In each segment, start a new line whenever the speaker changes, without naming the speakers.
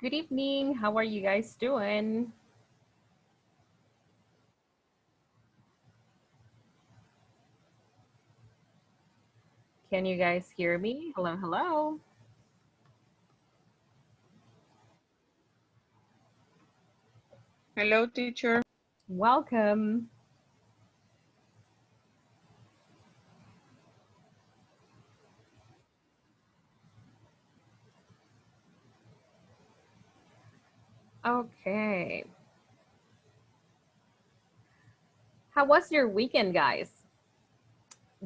Good evening. How are you guys doing? Can you guys hear me? Hello, hello.
Hello, teacher.
Welcome. Okay. How was your weekend, guys?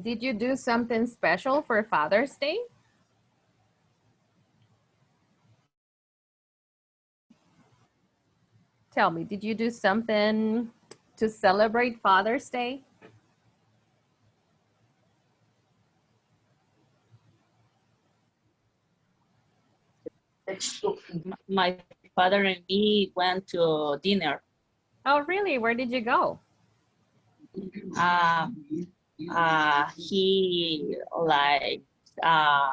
Did you do something special for Father's Day? Tell me, did you do something to celebrate Father's Day?
My father and me went to dinner.
Oh, really? Where did you go?
Uh, he like uh,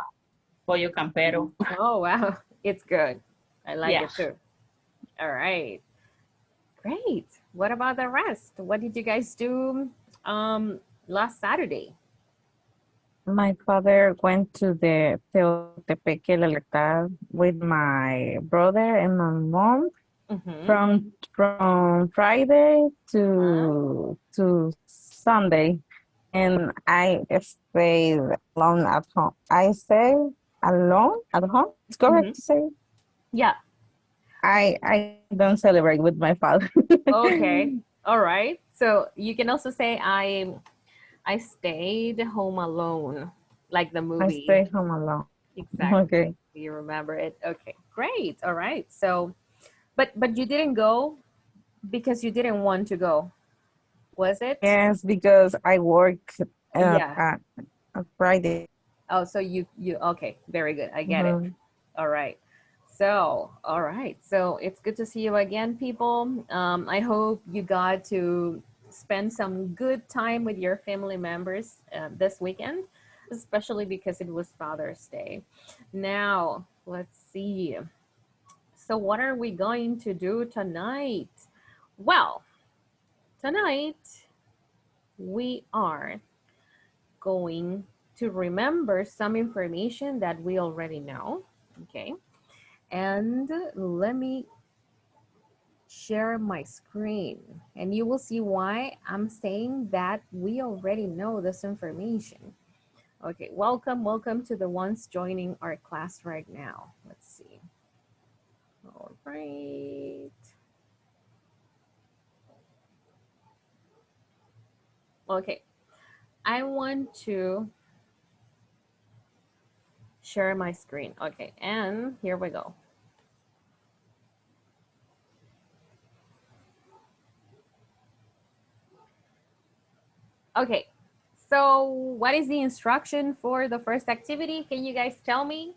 pollo campero.
Oh, wow. It's good. I like
Yeah.
it too. All right. Great. What about the rest? What did you guys do last Saturday?
My father went to the Teotepeque Libertad with my brother and my mom
Mm-hmm.
from Friday
Uh-huh.
to Sunday, and I stayed alone at home. I stay alone at home. It's
Mm-hmm.
correct to say.
Yeah.
I don't celebrate with my father.
Okay. All right. So you can also say I stayed home alone, like the
I
movie.
stay home alone.
Exactly.
Okay.
You remember it? Okay. Great. All right. So, but you didn't go because you didn't want to go, was it?
Yes, because I work at,
Yeah.
at, at Friday.
Oh, so you okay. Very good. I get it.
Mhm.
All right. So, all right. So it's good to see you again, people. I hope you got to spend some good time with your family members this weekend, especially because it was Father's Day. Now, let's see. So, what are we going to do tonight? Well, tonight we are going to remember some information that we already know. Okay. And let me share my screen and you will see why I'm saying that we already know this information. Okay, welcome to the ones joining our class right now. Let's see. All right. Okay, I want to share my screen. Okay, and here we go. Okay, so what is the instruction for the first activity? Can you guys tell me?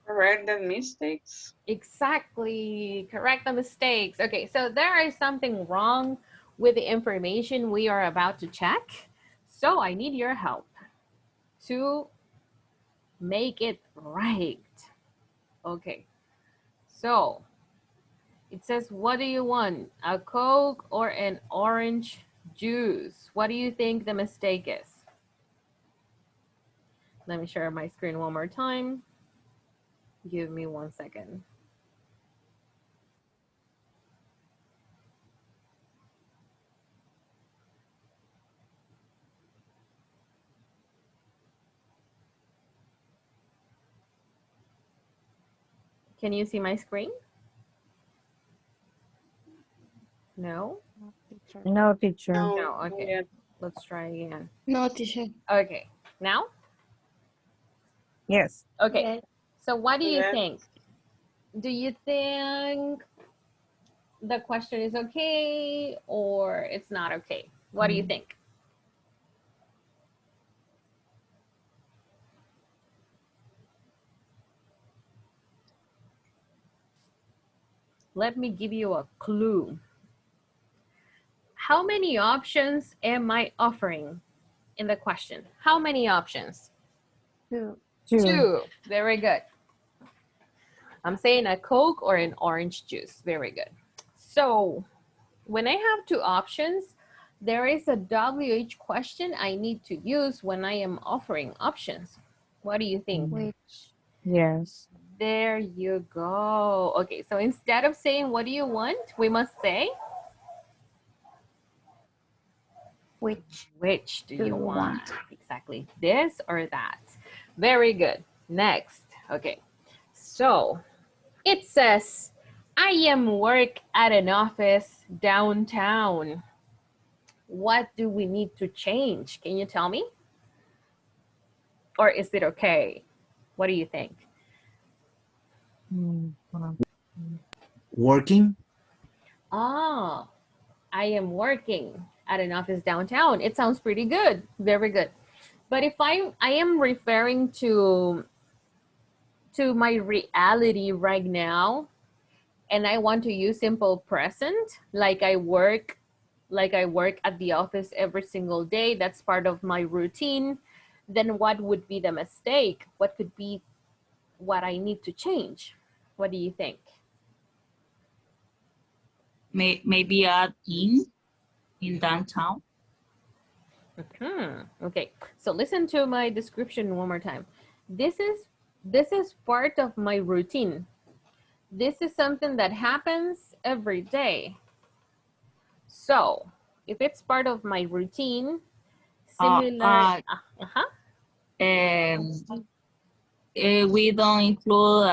Correct the mistakes.
Exactly, correct the mistakes. Okay, so there is something wrong with the information we are about to check. So I need your help to make it right. Okay, so it says, what do you want? A Coke or an orange juice? What do you think the mistake is? Let me share my screen one more time. Give me 1 second. Can you see my screen? No?
No, teacher.
No,
No,
not
okay.
yet.
Let's try again.
No, teacher.
Okay, now?
Yes.
Okay,
Yes.
so what do you
Yes.
think? Do you think the question is okay or it's not okay? What do you think? Let me give you a clue. How many options am I offering in the question? How many options?
Two.
Two.
Two. Very good. I'm saying a Coke or an orange juice. Very good. So when I have two options, there is a WH question I need to use when I am offering options. What do you think?
Which?
Yes.
There you go. Okay, so instead of saying what do you want, we must say which do you want? Exactly, this or that. Very good. Next. Okay, so it says, I am work at an office downtown. What do we need to change? Can you tell me? Or is it okay? What do you think?
Working?
Ah, I am working at an office downtown. It sounds pretty good. Very good. But if I am referring to my reality right now, and I want to use simple present, like I work at the office every single day, that's part of my routine, then what would be the mistake? What could be what I need to change? What do you think?
Maybe add in downtown.
Okay, so listen to my description one more time. This is part of my routine. This is something that happens every day. So if it's part of my routine, similar, uh-huh,
We don't include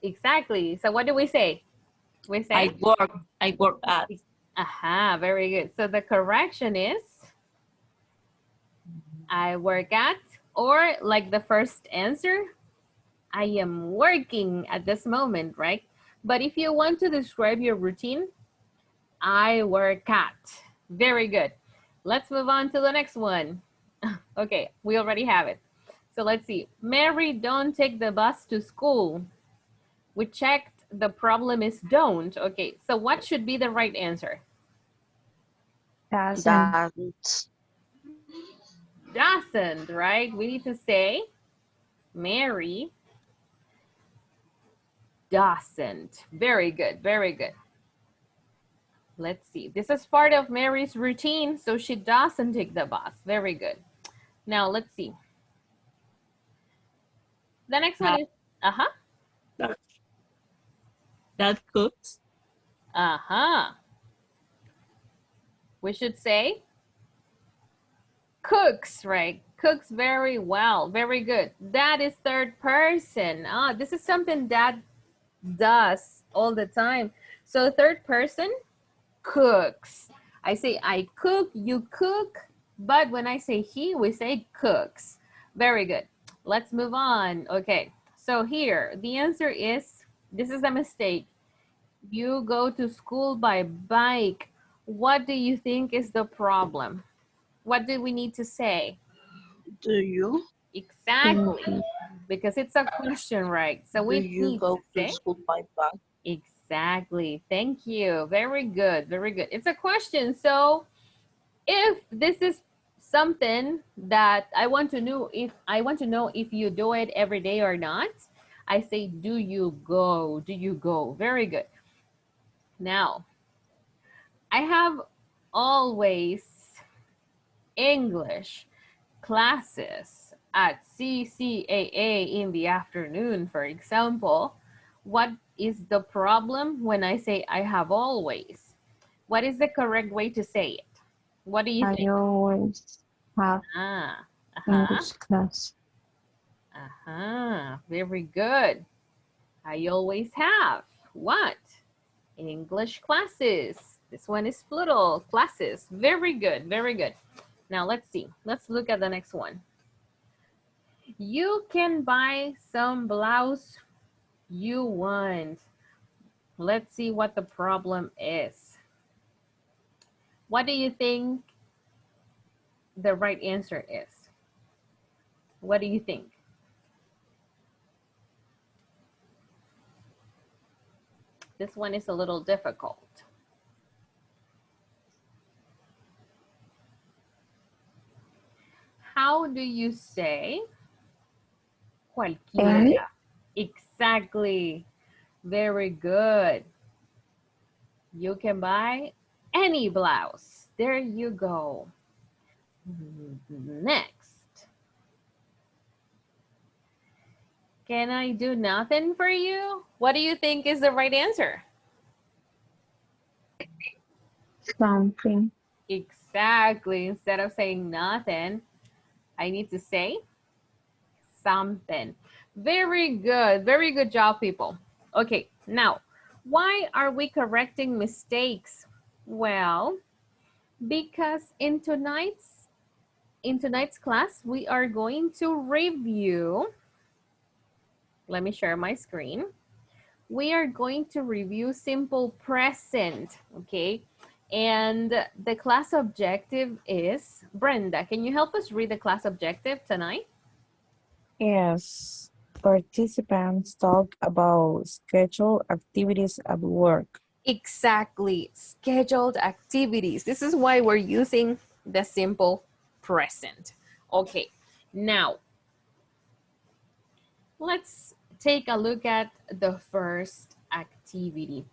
exactly. So what do we say? We say,
I work at.
aha, very good. So the correction is, I work at, or like the first answer, I am working at this moment, right? But if you want to describe your routine, I work at. Very good. Let's move on to the next one. Okay, we already have it. So let's see. Mary, don't take the bus to school. We checked, the problem is don't. Okay, so what should be the right answer? Doesn't, right? We need to say Mary doesn't. Very good, very good. Let's see. This is part of Mary's routine, so she doesn't take the bus. Very good. Now let's see. The next one is, uh-huh.
That cooks.
Uh-huh. We should say cooks, right? Cooks very well. Very good. That is third person. Ah, this is something that does all the time. So third person, cooks. I say I cook, you cook, but when I say he, we say cooks. Very good. Let's move on. Okay, so here, the answer is, this is a mistake. You go to school by bike. What do you think is the problem? What do we need to say?
Do you?
Exactly, because it's a question, right? So we need to say
school by bus?
exactly. Thank you. Very good. Very good. It's a question. So if this is something that I want to know if you do it every day or not, I say, do you go? Do you go? Very good. Now, I have always English classes at CCAA in the afternoon, for example. What is the problem when I say I have always? What is the correct way to say it? What do you think?
always have
Ah,
class.
very good. I always have what? English classes. This one is plural, classes. Very good, very good. Now let's see. Let's look at the next one. You can buy some blouse you want. Let's see what the problem is. What do you think the right answer is? What do you think? This one is a little difficult. How do you say cualquiera? Exactly. Very good. You can buy any blouse. There you go. Next. Can I do nothing for you? What do you think is the right answer?
Something.
Exactly. Instead of saying nothing, I need to say something. Very good. Very good job, people. Okay, now, why are we correcting mistakes? Well, because in tonight's class, we are going to review. Let me share my screen. We are going to review simple present, okay? And the class objective is, Brenda, can you help us read the class objective tonight?
Yes. Participants talk about scheduled activities at work.
Exactly, scheduled activities. This is why we're using the simple present. Okay, now let's take a look at the first activity.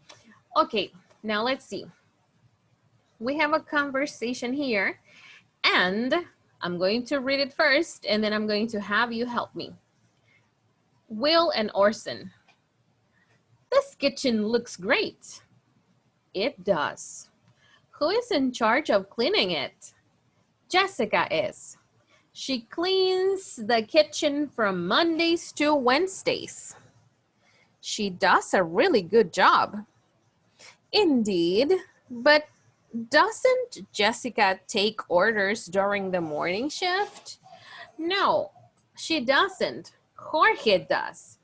Okay, now let's see. We have a conversation here, and I'm going to read it first, and then I'm going to have you help me. Will and Orson. This kitchen looks great. It does. Who is in charge of cleaning it? Jessica is. She cleans the kitchen from Mondays to Wednesdays. She does a really good job. Indeed, but doesn't Jessica take orders during the morning shift? No, she doesn't. Jorge does.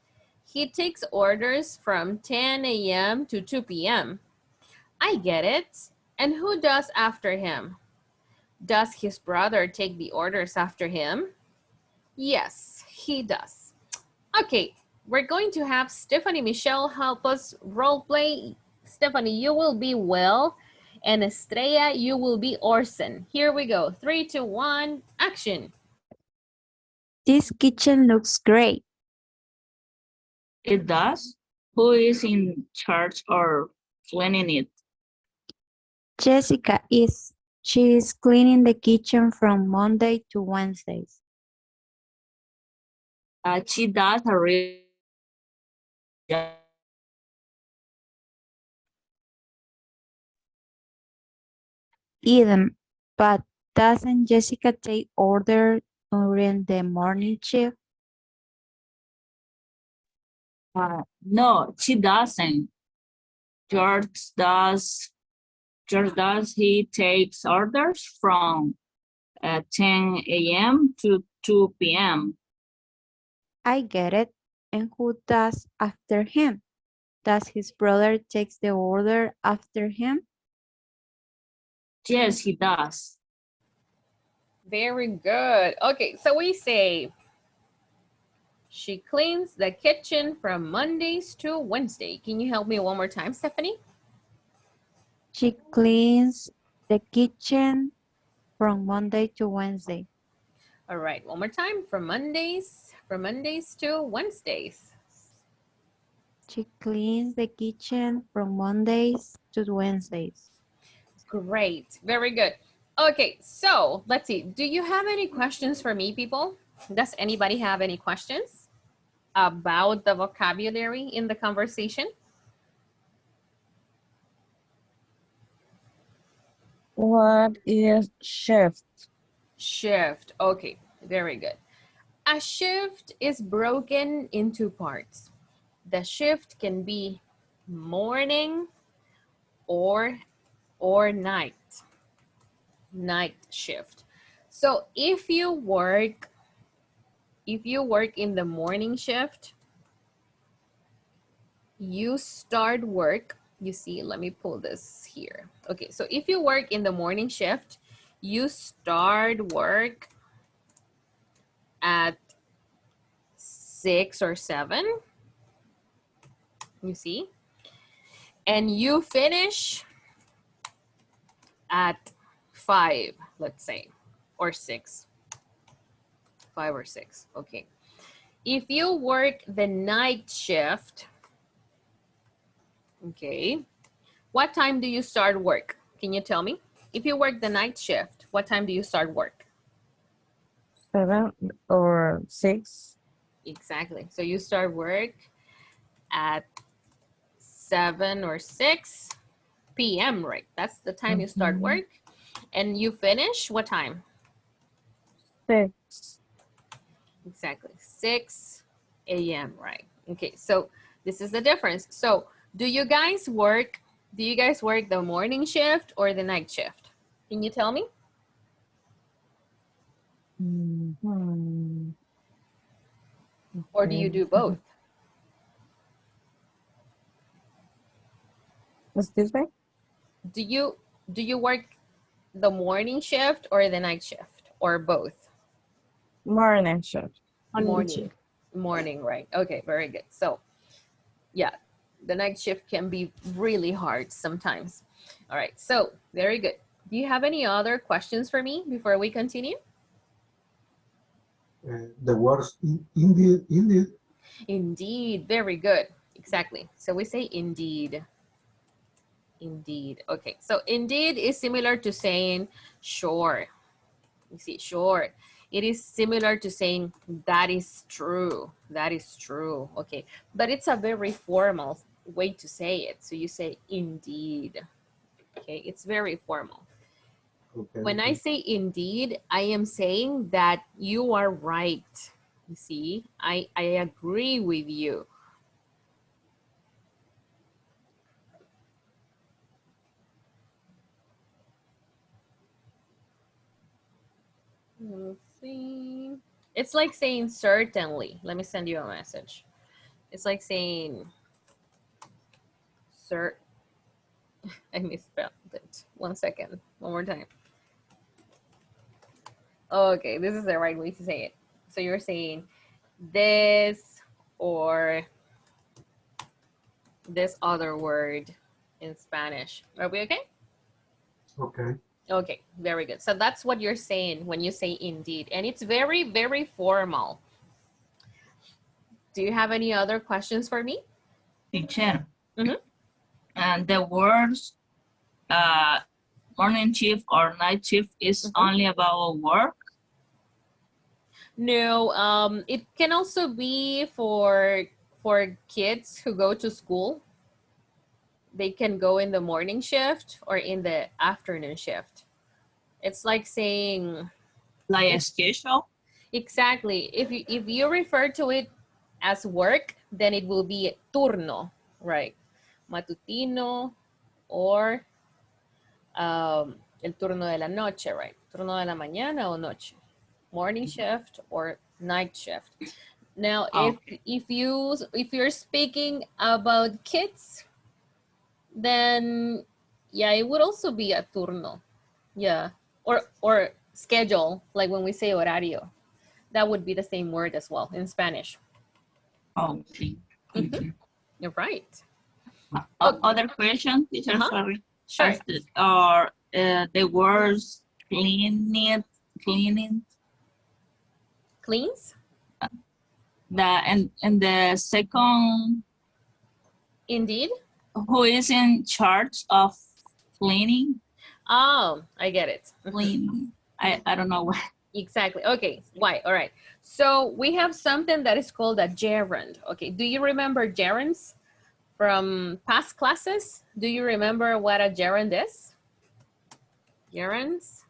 He takes orders from 10 a.m. to 2 p.m. I get it. And who does after him? Does his brother take the orders after him? Yes, he does. Okay, we're going to have Stephanie Michelle help us role play. Stephanie, you will be Will, and Estrella, you will be Orson. Here we go. 3, 2, 1, action.
This kitchen looks great.
It does. Who is in charge of cleaning it?
Jessica is. She is cleaning the kitchen from Monday to Wednesdays.
She does a really job.
Eden, but doesn't Jessica take order during the morning shift?
No, she doesn't. George does. George does. He takes orders from 10 a.m. to 2 p.m.
I get it. And who does after him? Does his brother take the order after him?
Yes, he does.
Very good. Okay, so we say she cleans the kitchen from Mondays to Wednesday. Can you help me one more time, Stephanie?
She cleans the kitchen from Monday to Wednesday.
All right, one more time. From Mondays to Wednesdays.
She cleans the kitchen from Mondays to Wednesdays.
Great, very good. Okay, so let's see. Do you have any questions for me, people? Does anybody have any questions about the vocabulary in the conversation?
What is shift?
Shift. Okay, very good. A shift is broken into parts. The shift can be morning or night. Night shift. So if you work in the morning shift, you start work, you see, let me pull this here. Okay, so if you work in the morning shift, you start work at 6 or 7, you see, and you finish at 5, let's say, or 6, 5 or 6, okay. If you work the night shift, okay, what time do you start work? Can you tell me? If you work the night shift, what time do you start work?
7 or 6.
Exactly. So you start work at 7 or 6 p.m., right? That's the time you start
Mhm.
work. And you finish what time?
6.
Exactly. 6 a.m., right? Okay, so this is the difference. So do you guys work the morning shift or the night shift? Can you tell me?
Mhm.
Or do you
Okay.
do both?
Excuse me?
Do you work the morning shift or the night shift or both?
Morning shift.
Morning
Morning.
shift.
Morning, right? Okay, very good. So yeah, the night shift can be really hard sometimes. All right, so very good. Do you have any other questions for me before we continue?
The words indeed, indeed.
Indeed, very good. Exactly. So we say indeed. Indeed. Okay, so indeed is similar to saying sure. You see, sure. It is similar to saying that is true. That is true. Okay, but it's a very formal way to say it. So you say indeed. Okay, it's very formal.
Okay,
When I
okay.
say indeed, I am saying that you are right. You see, I agree with you. Let's see. It's like saying certainly. Let me send you a message. It's like saying cert. I misspelled it. 1 second. One more time. Okay, this is the right way to say it. So you're saying this or this other word in Spanish. Are we okay?
Okay.
Okay, very good. So that's what you're saying when you say indeed. And it's very, very formal. Do you have any other questions for me?
Teacher.
Mhm.
And the words morning shift or night shift is
Mhm.
only about work.
No, it can also be for kids who go to school. They can go in the morning shift or in the afternoon shift. It's like saying
Like a schedule.
exactly. If you refer to it as work, then it will be turno, right? Matutino or el turno de la noche, right? Turno de la mañana o noche. Morning shift or night shift. Now, if
Okay.
if you're speaking about kids, then yeah, it would also be a turno. Yeah. Or schedule, like when we say horario. That would be the same word as well in Spanish.
Okay. Thank
Mm-hmm.
you.
You're right. Oh,
Other question, teacher,
uh-huh.
sorry.
Sure.
Or the words cleaning,
Cleans?
and the second,
Indeed.
who is in charge of cleaning,
Oh, I get it. Mhm.
cleaning. I don't know what.
Exactly. Okay. Why? All right. So we have something that is called a gerund. Okay. Do you remember gerunds from past classes? Do you remember what a gerund is? Gerunds.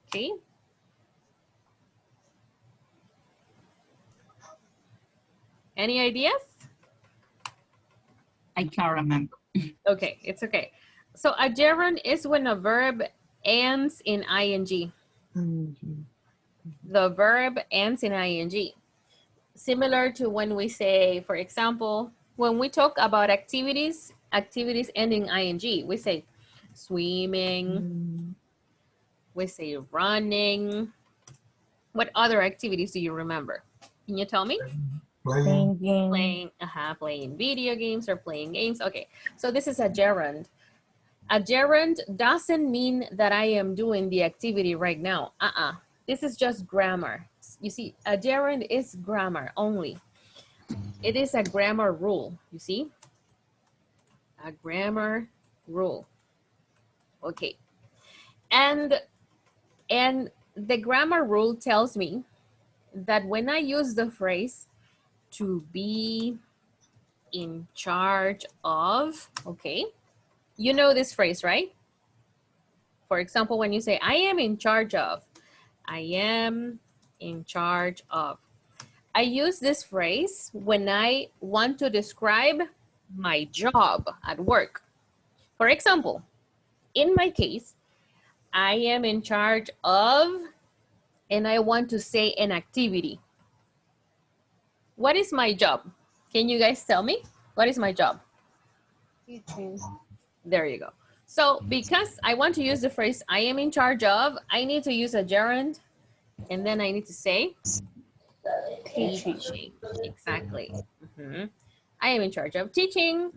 Okay. Any ideas?
I can't remember.
Okay. It's okay. So a gerund is when a verb ends in ing. The verb ends in ing. Similar to when we say, for example, when we talk about activities ending ing, we say swimming, we say running. What other activities do you remember? Can you tell me?
Playing.
Thinking.
Playing video games or playing games. Okay, so this is a gerund. A gerund doesn't mean that I am doing the activity right now. This is just grammar. You see, a gerund is grammar only. It is a grammar rule, you see? A grammar rule. Okay. And the grammar rule tells me that when I use the phrase to be in charge of, okay, you know this phrase, right? For example, when you say, I am in charge of, I am in charge of. I use this phrase when I want to describe my job at work. For example, in my case, I am in charge of, and I want to say an activity. What is my job? Can you guys tell me? What is my job?
Teaching.
There you go. So because I want to use the phrase I am in charge of, I need to use a gerund, and then I need to say teaching. Exactly. I am in charge of teaching.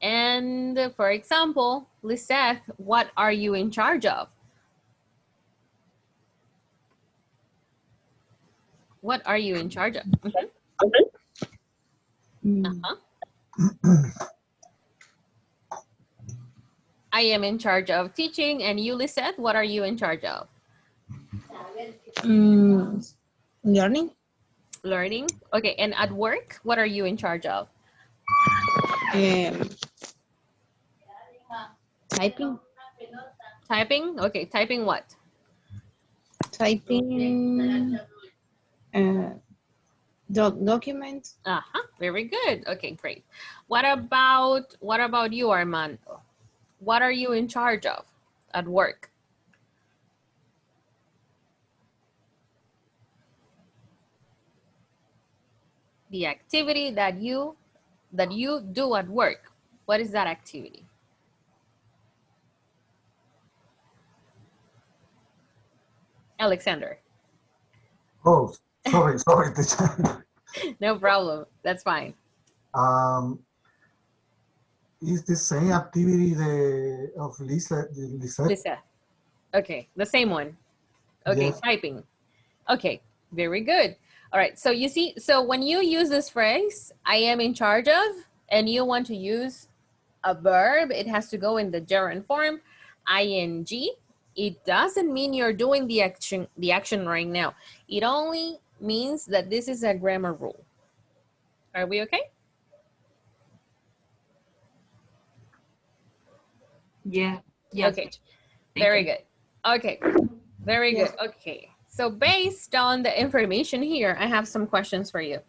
And for example, Lisette, what are you in charge of? What are you in charge of? I am in charge of teaching. And you, Lisette, what are you in charge of?
Learning.
Learning. Okay, and at work, what are you in charge of?
Typing.
Typing. Okay, typing what?
Typing. Documents.
Very good. Okay, great. What about you, Armando? What are you in charge of at work? The activity that you do at work. What is that activity? Alexander.
Oh, sorry, teacher.
No problem. That's fine.
Is the same activity of Lisa?
Lisa. Okay, the same one. Okay,
Yes.
typing. Okay, very good. All right, so you see, so when you use this phrase, I am in charge of, and you want to use a verb, it has to go in the gerund form, ing. It doesn't mean you're doing the action right now. It only means that this is a grammar rule. Are we okay?
Yeah. Yes.
Okay,
Thank
very
you.
good. Okay, very good. Okay, so based on the information here, I have some questions for you.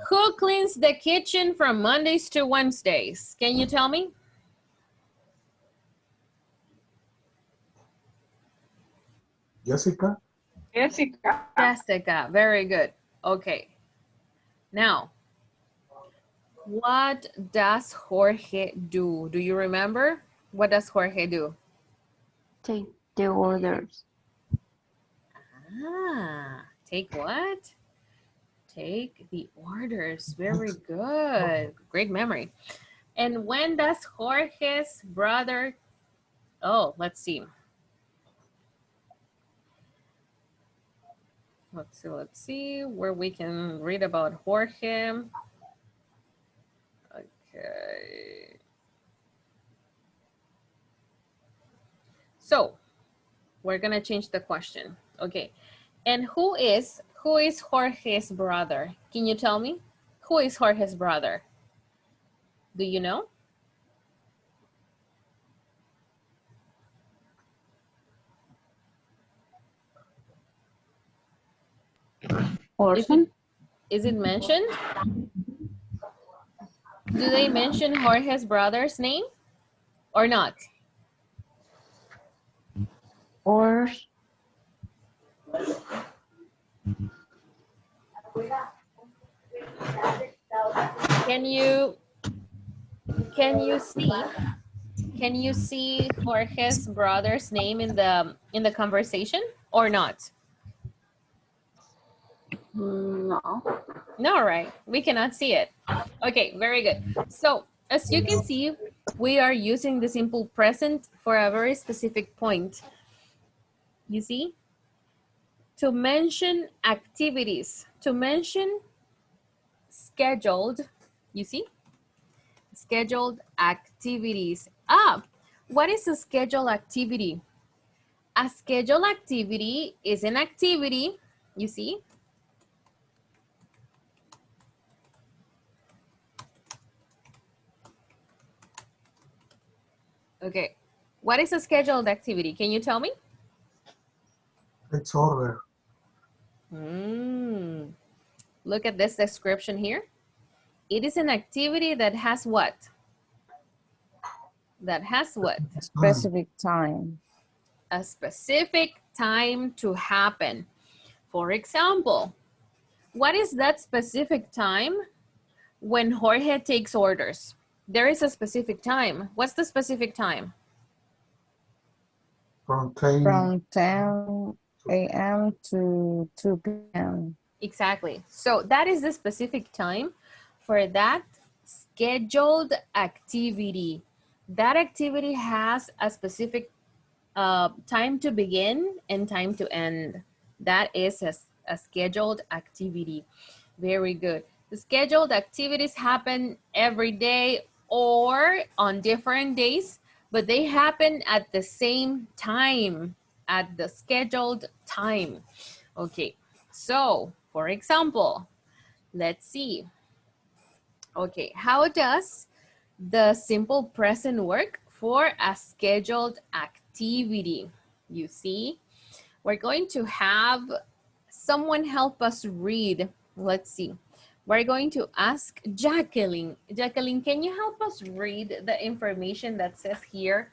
Who cleans the kitchen from Mondays to Wednesdays? Can you tell me?
Jessica.
Jessica, very good. Okay. Now, what does Jorge do? Do you remember? What does Jorge do?
Take the orders.
Take what? Take the orders. Very good. Great memory. And when does Jorge's brother, oh, let's see. Let's see where we can read about Jorge. Okay. So we're gonna change the question. Okay. And who is Jorge's brother? Can you tell me? Who is Jorge's brother? Do you know?
Orson.
Is it mentioned? Do they mention Jorge's brother's name or not?
Or
Can you see Jorge's brother's name in the conversation or not?
No.
No, right? We cannot see it. Okay, very good. So as you can see, we are using the simple present for a very specific point. You see? To mention activities, to mention scheduled, you see, scheduled activities. Ah, what is a scheduled activity? A scheduled activity is an activity, you see. Okay, what is a scheduled activity? Can you tell me?
It's order.
Look at this description here. It is an activity that has what? That has what?
Specific time.
A specific time to happen. For example, what is that specific time when Jorge takes orders? There is a specific time. What's the specific time?
From 10.
From 10 a.m. to 2 p.m.
Exactly. So that is the specific time for that scheduled activity. That activity has a specific time to begin and time to end. That is a scheduled activity. Very good. The scheduled activities happen every day or on different days, but they happen at the same time, at the scheduled time. Okay, so for example, let's see. Okay, how does the simple present work for a scheduled activity? You see, we're going to have someone help us read. Let's see. We're going to ask Jacqueline. Jacqueline, can you help us read the information that says here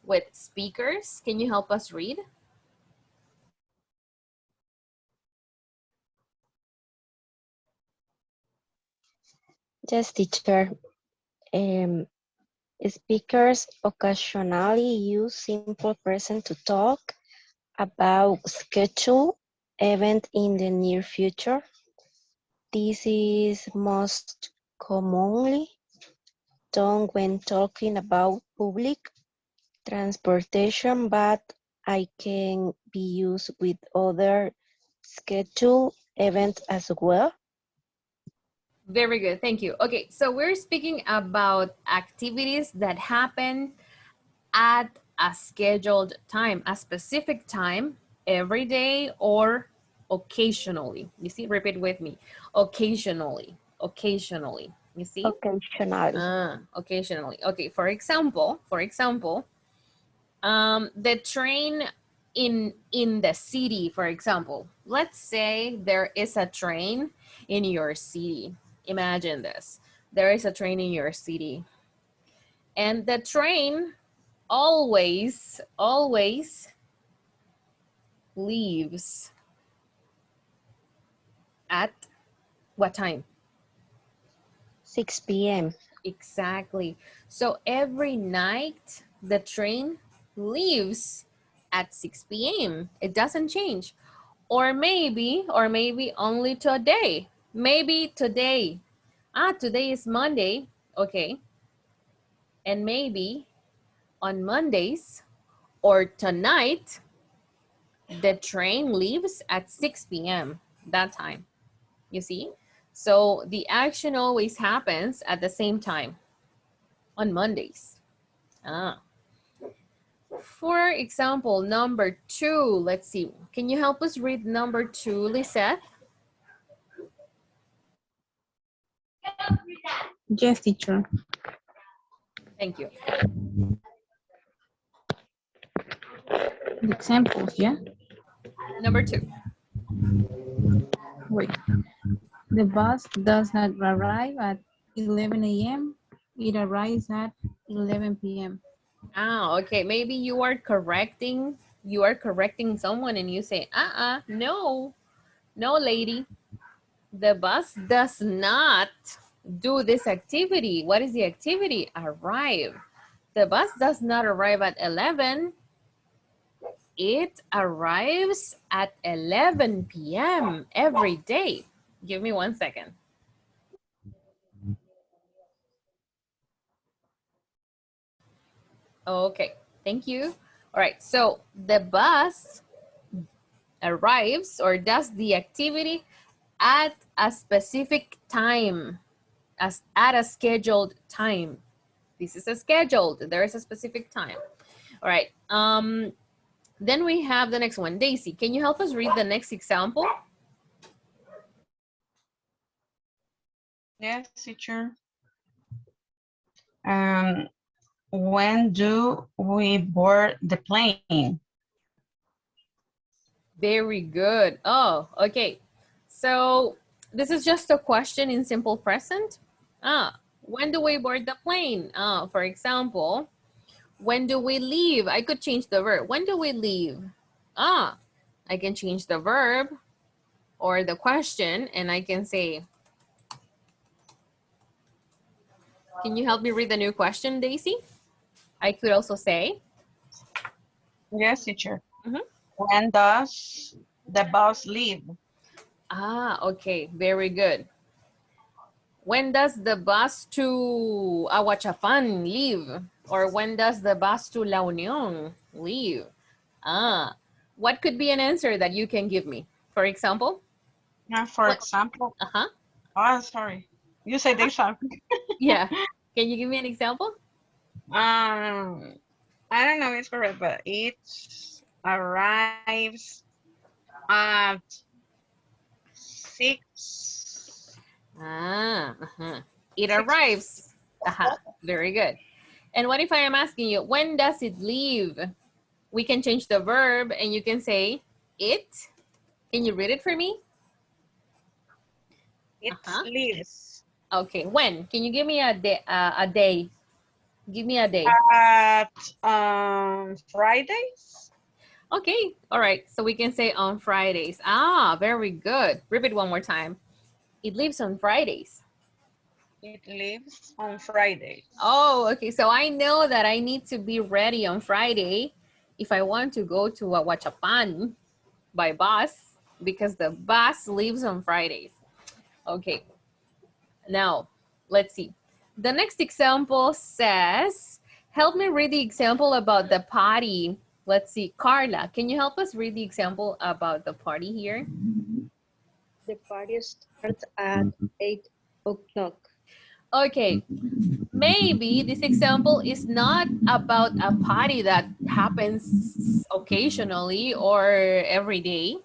with speakers? Can you help us read?
Yes, teacher. Speakers occasionally use simple present to talk about schedule event in the near future. This is most commonly done when talking about public transportation, but I can be used with other schedule events as well.
Very good, thank you. Okay, so we're speaking about activities that happen at a scheduled time, a specific time, every day or occasionally. You see, repeat with me. Occasionally, occasionally. You see?
Occasionally.
Occasionally. Okay, for example, the train in the city, for example. Let's say there is a train in your city. Imagine this. There is a train in your city. And the train always leaves at what time?
6 p.m.
Exactly. So every night the train leaves at 6 p.m. It doesn't change. Or maybe only today. Maybe today. Today is Monday. Okay. And maybe on Mondays or tonight, the train leaves at 6 p.m. that time. You see? So the action always happens at the same time on Mondays. For example, number 2, let's see. Can you help us read number 2, Lisette?
Yes, teacher.
Thank you.
Examples, yeah?
Number 2.
Wait. The bus does not arrive at 11 a.m. It arrives at 11 p.m.
Okay. Maybe you are correcting someone and you say, no, lady. The bus does not do this activity. What is the activity? Arrive. The bus does not arrive at 11. It arrives at 11 p.m. every day. Give me 1 second. Okay, thank you. All right, so the bus arrives or does the activity At a specific time, at a scheduled time. This is a scheduled. There is a specific time. All right. Then we have the next one. Daisy, can you help us read the next example?
Yes, teacher. Um, when do we board the plane?
Very good. Oh, okay. So this is just a question in simple present. When do we board the plane? For example, when do we leave? I could change the verb. When do we leave? I can change the verb or the question, and I can say, can you help me read the new question, Daisy? I could also say,
Yes, teacher.
Mhm.
When does the bus leave?
Okay, very good. When does the bus to Aguachapán leave? Or when does the bus to La Unión leave? What could be an answer that you can give me? For example?
For
What?
example,
Uh-huh.
oh, sorry. You said they something.
Yeah. Can you give me an example?
I don't know if it's correct, but it arrives at 6.
It
6.
arrives. Very good. And what if I am asking you, when does it leave? We can change the verb and you can say it. Can you read it for me?
It
Uh-huh.
leaves
Okay, when? Can you give me a day? A day. Give me a day.
at Fridays.
Okay, all right. So we can say on Fridays. Very good. Repeat one more time. It leaves on Fridays.
It leaves on Fridays.
Oh, okay. So I know that I need to be ready on Friday if I want to go to Aguachapan by bus because the bus leaves on Fridays. Okay. Now, let's see. The next example says, help me read the example about the party. Let's see. Carla, can you help us read the example about the party here?
The party starts at 8 o'clock.
Okay, maybe this example is not about a party that happens occasionally or every day,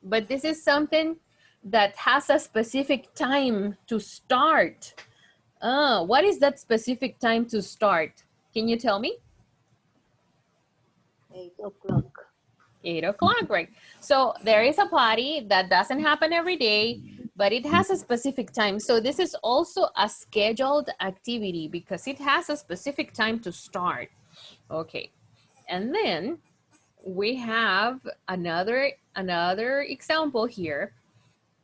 but this is something that has a specific time to start. What is that specific time to start? Can you tell me?
8 o'clock.
8 o'clock, right? So there is a party that doesn't happen every day, but it has a specific time. So this is also a scheduled activity because it has a specific time to start. Okay. And then we have another example here.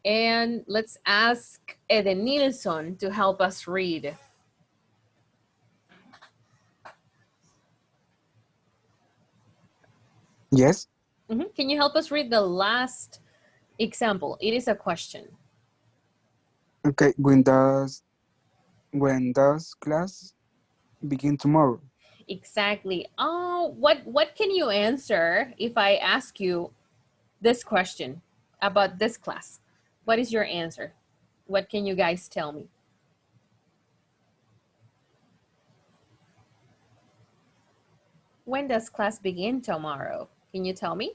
And let's ask Eden Nilsson to help us read.
Yes.
Can you help us read the last example? It is a question.
Okay. When does class begin tomorrow?
Exactly. Oh, what can you answer if I ask you this question about this class? What is your answer? What can you guys tell me? When does class begin tomorrow? Can you tell me?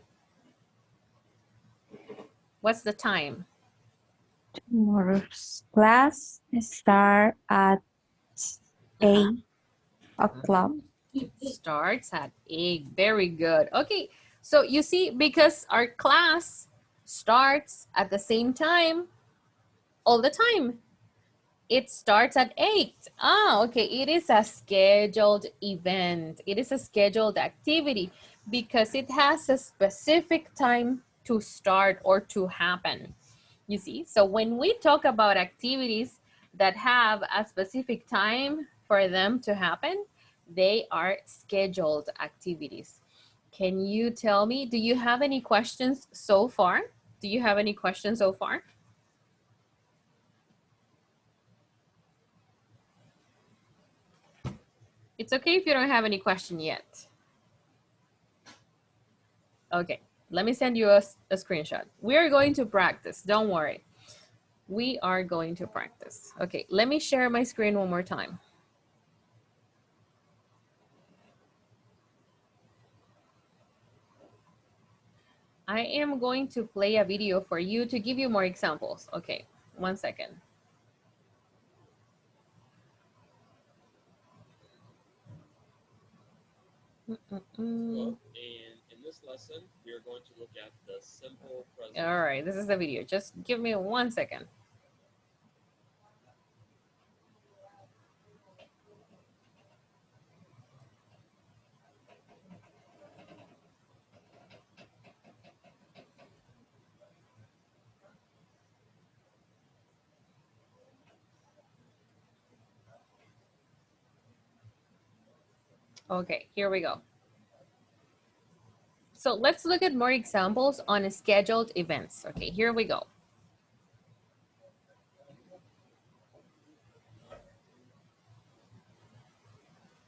What's the time?
Tomorrow's class start at
Uh-huh.
8 o'clock.
It starts at 8. Very good. Okay, so you see, because our class starts at the same time all the time. It starts at 8. Okay. It is a scheduled event. It is a scheduled activity because it has a specific time to start or to happen. You see? So when we talk about activities that have a specific time for them to happen, they are scheduled activities. Can you tell me, do you have any questions so far? Do you have any questions so far? It's okay if you don't have any question yet. Okay. Let me send you a screenshot. We are going to practice. Don't worry. We are going to practice. Okay, let me share my screen one more time. I am going to play a video for you to give you more examples. Okay, 1 second.
Hello, and in this lesson, we are going to look at the simple present.
All right, this is the video. Just give me 1 second. Okay, here we go. So let's look at more examples on scheduled events. Okay, here we go.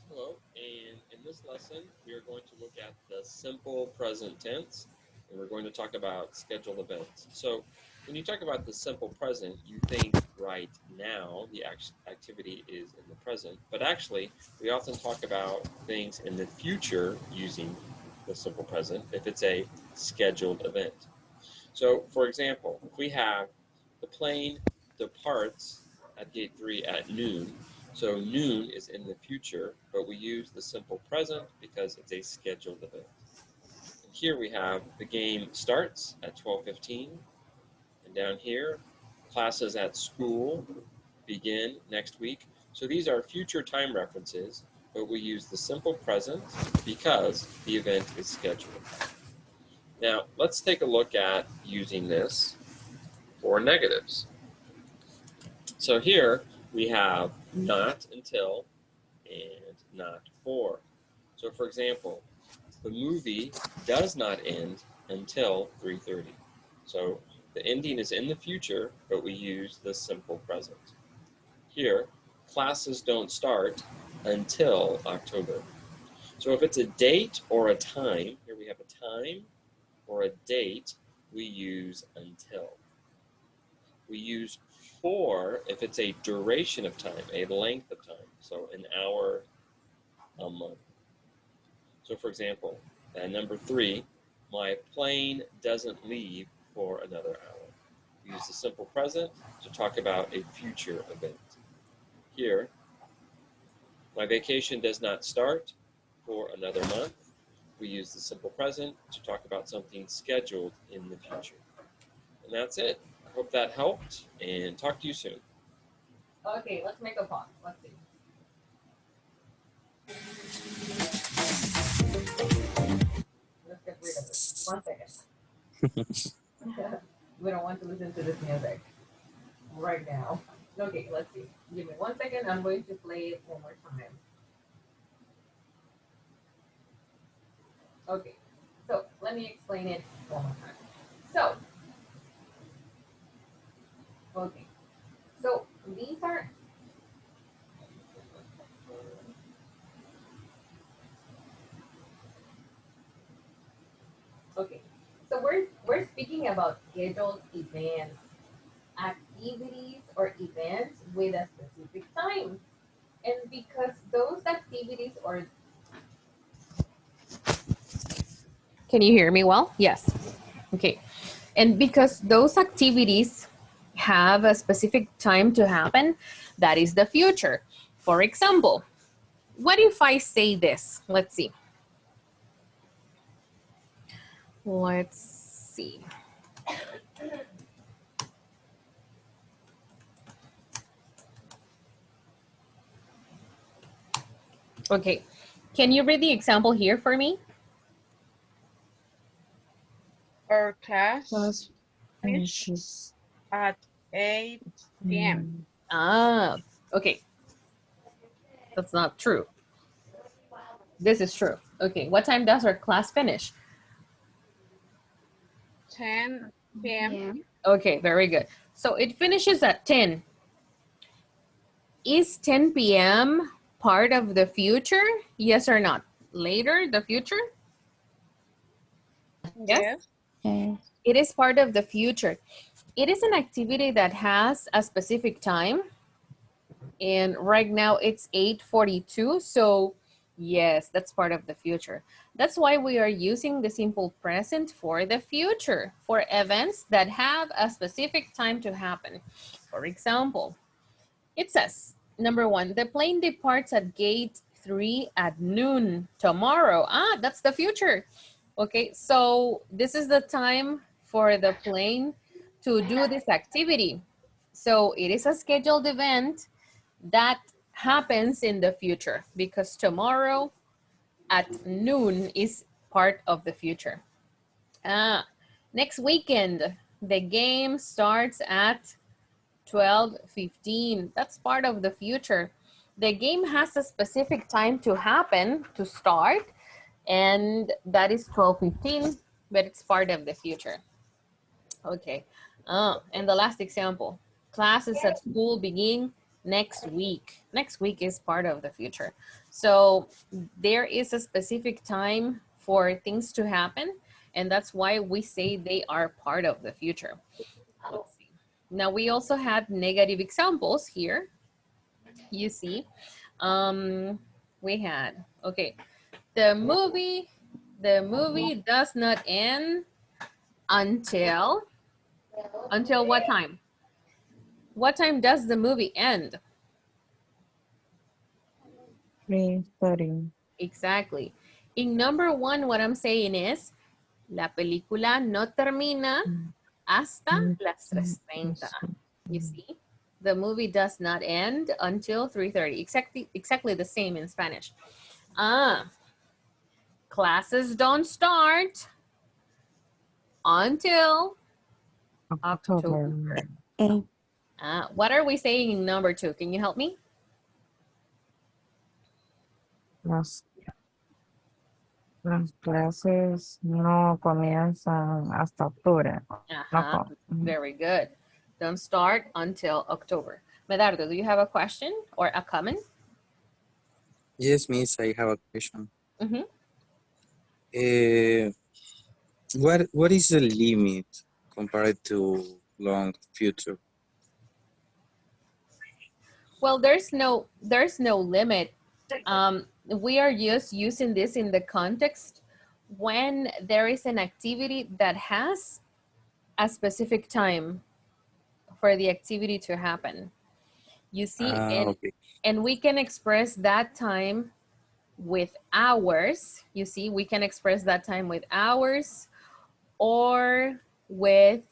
Hello, and in this lesson, we are going to look at the simple present tense, and we're going to talk about scheduled events. So when you talk about the simple present, you think right now the activity is in the present, but actually we often talk about things in the future using the simple present if it's a scheduled event. So for example, if we have the plane departs at gate 3 at noon, so noon is in the future, but we use the simple present because it's a scheduled event. And here we have the game starts at 12:15, and down here, classes at school begin next week. So these are future time references, but we use the simple present because the event is scheduled. Now, let's take a look at using this for negatives. So here we have not until and not for. So for example, the movie does not end until 3:30. So the ending is in the future, but we use the simple present. Here, classes don't start until October. So if it's a date or a time, here we have a time or a date, we use until. We use for if it's a duration of time, a length of time, so an hour, a month. So for example, number 3, my plane doesn't leave for another hour. We use the simple present to talk about a future event. Here, my vacation does not start for another month. We use the simple present to talk about something scheduled in the future. And that's it. I hope that helped, and talk to you soon.
Okay, let's make a pause. Let's see. Let's get rid of this. 1 second. We don't want to listen to this music right now. Okay, let's see. Give me 1 second. I'm going to play it one more time. Okay, so let me explain it one more time. So, okay, so these are okay. So we're speaking about scheduled events, activities or events with a specific time. And because those activities or can you hear me well? Yes. Okay. And because those activities have a specific time to happen, that is the future. For example, what if I say this? Let's see. Let's see. Okay. Can you read the example here for me?
Our class
Class
finishes
finishes
at 8 p.m.
Ah, okay. That's not true. This is true. Okay. What time does our class finish?
10 p.m.
Okay, very good. So it finishes at 10. Is 10 p.m. part of the future? Yes or not? Later, the future? Yes?
Yes.
Yes.
It is part of the future. It is an activity that has a specific time. And right now it's 8:42. So yes, that's part of the future. That's why we are using the simple present for the future, for events that have a specific time to happen. For example, it says, number one, the plane departs at gate 3 at noon tomorrow. Ah, that's the future. Okay, so this is the time for the plane to do this activity. So it is a scheduled event that happens in the future because tomorrow at noon is part of the future. Next weekend, the game starts at 12:15. That's part of the future. The game has a specific time to happen, to start, and that is 12:15, but it's part of the future. Okay. And the last example, classes at school begin next week. Next week is part of the future. So there is a specific time for things to happen, and that's why we say they are part of the future. Let's see. Now we also had negative examples here. You see, we had, okay, the movie does not end until what time? What time does the movie end?
3:30.
Exactly. In number one, what I'm saying is, la película no termina hasta las 3:30. You see? The movie does not end until 3:30. Exactly the same in Spanish. Classes don't start until October.
October.
Eight.
What are we saying in number two? Can you help me?
Las, las clases no comienzan hasta octubre.
Uh-huh. Very good. Don't start until October. Medardo, do you have a question or a comment?
Yes, Miss, I have a question.
Mm-hmm.
What is the limit compared to long future?
Well, there's no limit. We are just using this in the context when there is an activity that has a specific time for the activity to happen. You see,
Okay.
and we can express that time with hours. You see, we can express that time with hours or with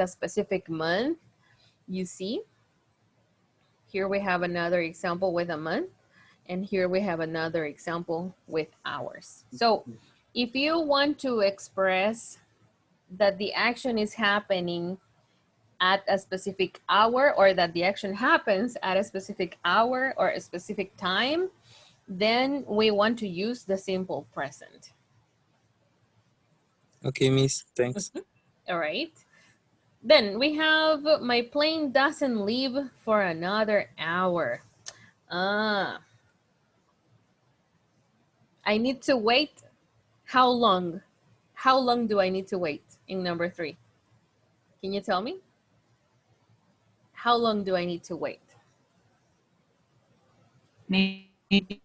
a specific month. You see, here we have another example with a month, and here we have another example with hours. So if you want to express that the action is happening at a specific hour, or that the action happens at a specific hour or a specific time, then we want to use the simple present.
Okay, Miss, thanks.
All right. Then we have, my plane doesn't leave for another hour. I need to wait. How long? How long do I need to wait in number three? Can you tell me? How long do I need to wait?
Maybe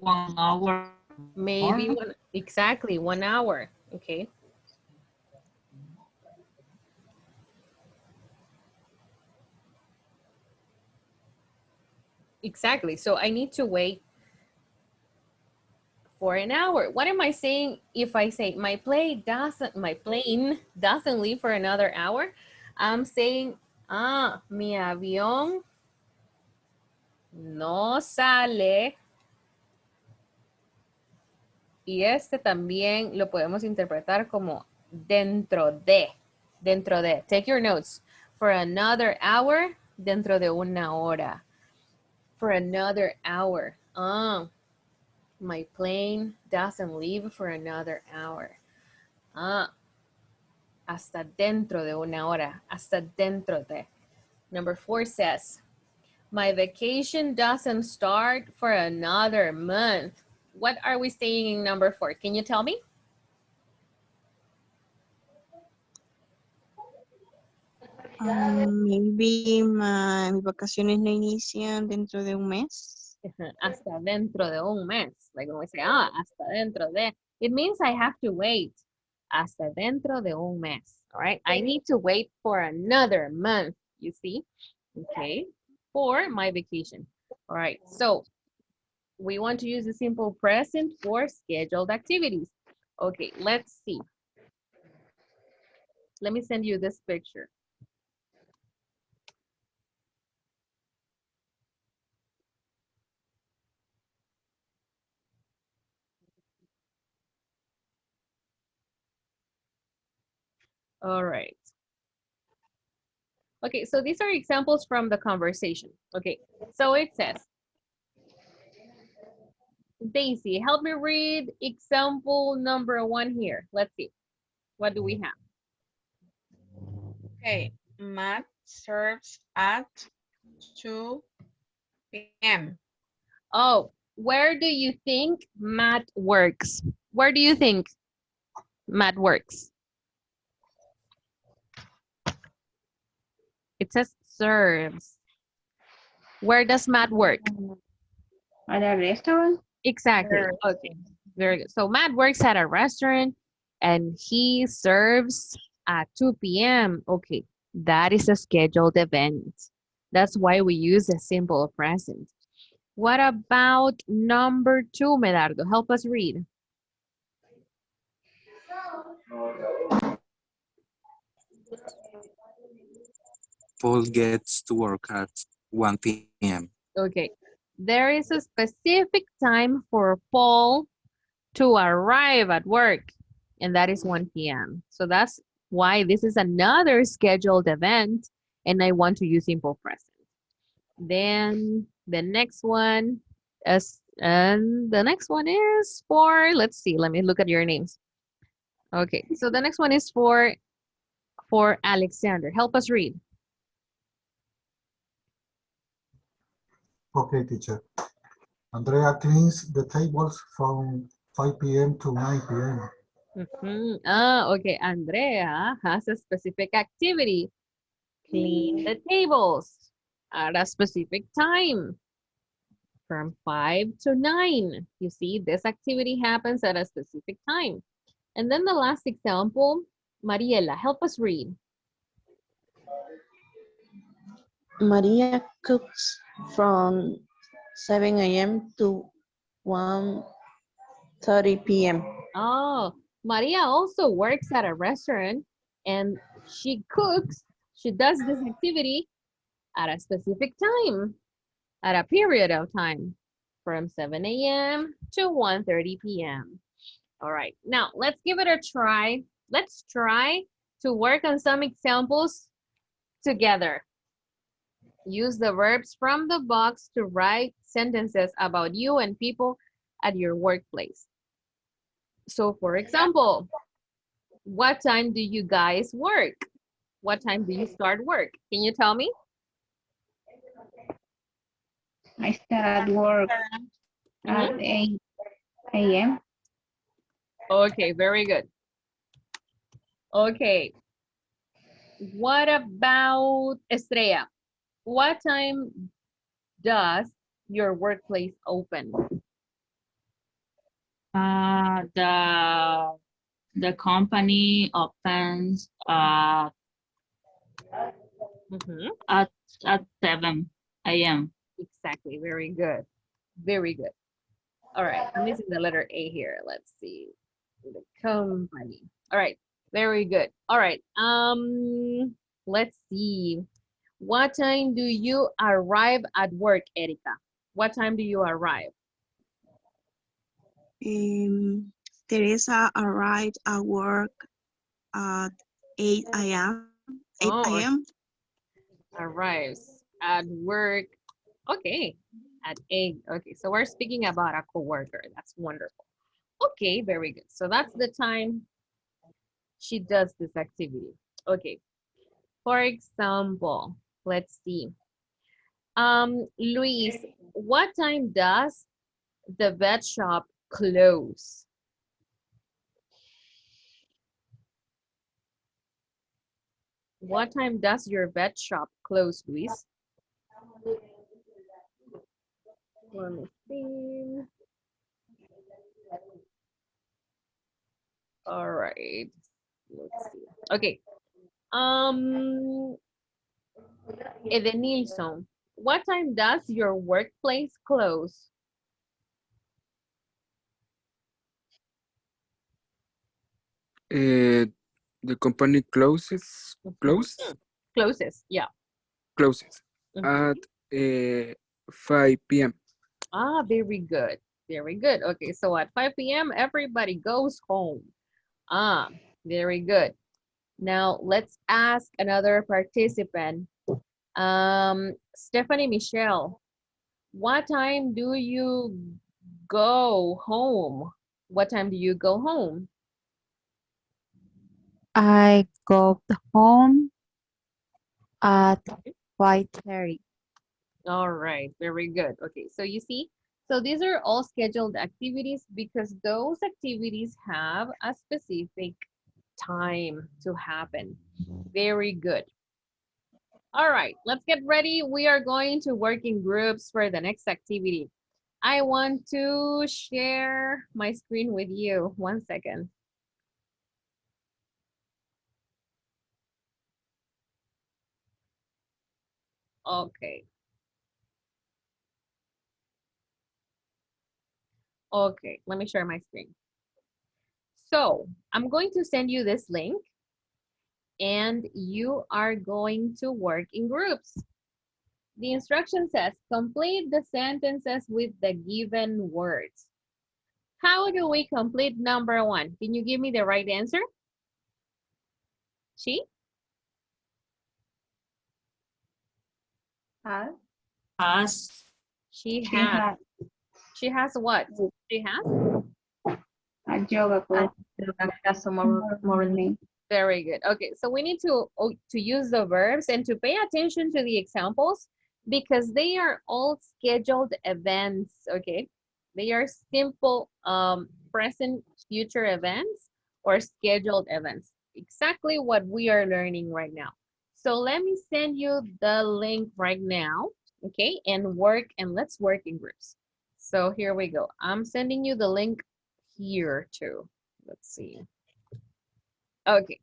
1 hour
Maybe
more.
exactly 1 hour. Okay. Exactly. So I need to wait for an hour. What am I saying if I say my plane doesn't leave for another hour? I'm saying, mi avión no sale. Y este también lo podemos interpretar como dentro de. Dentro de. Take your notes. For another hour, dentro de una hora. For another hour. My plane doesn't leave for another hour. Hasta dentro de una hora. Hasta dentro de. Number 4 says, my vacation doesn't start for another month. What are we saying in number 4? Can you tell me?
Maybe mis vacaciones no inician dentro de un mes.
Hasta dentro de un mes. Like when we say, hasta dentro de, it means I have to wait. Hasta dentro de un mes. All right. I need to wait for another month, you see? Okay. For my vacation. All right. So we want to use the simple present for scheduled activities. Okay, let's see. Let me send you this picture. All right. Okay, so these are examples from the conversation. Okay, so it says, Daisy, help me read example number 1 here. Let's see. What do we have?
Okay. Matt serves at 2 p.m.
Oh, where do you think Matt works? Where do you think Matt works? It says serves. Where does Matt work?
At a restaurant?
Exactly. Okay. Very good. So Matt works at a restaurant and he serves at 2 p.m. Okay. That is a scheduled event. That's why we use a simple present. What about number 2, Medardo? Help us read.
Paul gets to work at 1 p.m.
Okay. There is a specific time for Paul to arrive at work, and that is 1 p.m. So that's why this is another scheduled event, and I want to use simple present. Then the next one is for, let's see, let me look at your names. Okay, so the next one is for Alexander. Help us read.
Okay, teacher. Andrea cleans the tables from 5 p.m. to 9 p.m.
Okay, Andrea has a specific activity. Clean the tables at a specific time from 5 to 9. You see, this activity happens at a specific time. And then the last example, Mariela, help us read.
Maria cooks from 7 a.m. to 1:30 p.m.
Oh, Maria also works at a restaurant and she cooks, she does this activity at a specific time, at a period of time from 7 a.m. to 1:30 p.m. All right, now let's give it a try. Let's try to work on some examples together. Use the verbs from the box to write sentences about you and people at your workplace. So for example, what time do you guys work? What time do you start work? Can you tell me?
I start work at 8 a.m.
Okay, very good. Okay. What about Estrella? What time does your workplace open?
The company opens at 7 a.m.
Exactly. Very good. Very good. All right. I'm missing the letter A here. Let's see. The company. All right. Very good. All right. Let's see. What time do you arrive at work, Erika? What time do you arrive?
Teresa arrived at work at 8 a.m. 8
Oh,
a.m.
arrives at work. Okay, at 8. Okay, so we're speaking about a coworker. That's wonderful. Okay, very good. So that's the time she does this activity. Okay, for example, let's see. Luis, what time does the vet shop close? What time does your vet shop close, Luis? Let me see. All right. Let's see. Okay. Edenilson, what time does your workplace close?
The company
Closes, yeah.
closes
Mhm.
at 5 p.m.
Ah, very good. Very good. Okay, so at 5 p.m., everybody goes home. Ah, very good. Now let's ask another participant. Stephanie Michelle, what time do you go home? What time do you go home?
I got home at 5:30.
All right, very good. Okay, so you see, so these are all scheduled activities because those activities have a specific time to happen. Very good. All right, let's get ready. We are going to work in groups for the next activity. I want to share my screen with you. 1 second. Okay. Okay, let me share my screen. So I'm going to send you this link and you are going to work in groups. The instruction says, complete the sentences with the given words. How do we complete number 1? Can you give me the right answer? She?
Has.
She
She
has.
has
She has what? She has?
a yoga class. That's tomorrow name.
Very good. Okay, so we need to use the verbs and to pay attention to the examples because they are all scheduled events, okay? They are simple present future events or scheduled events. Exactly what we are learning right now. So let me send you the link right now, okay? And let's work in groups. So here we go. I'm sending you the link here too. Let's see. Okay,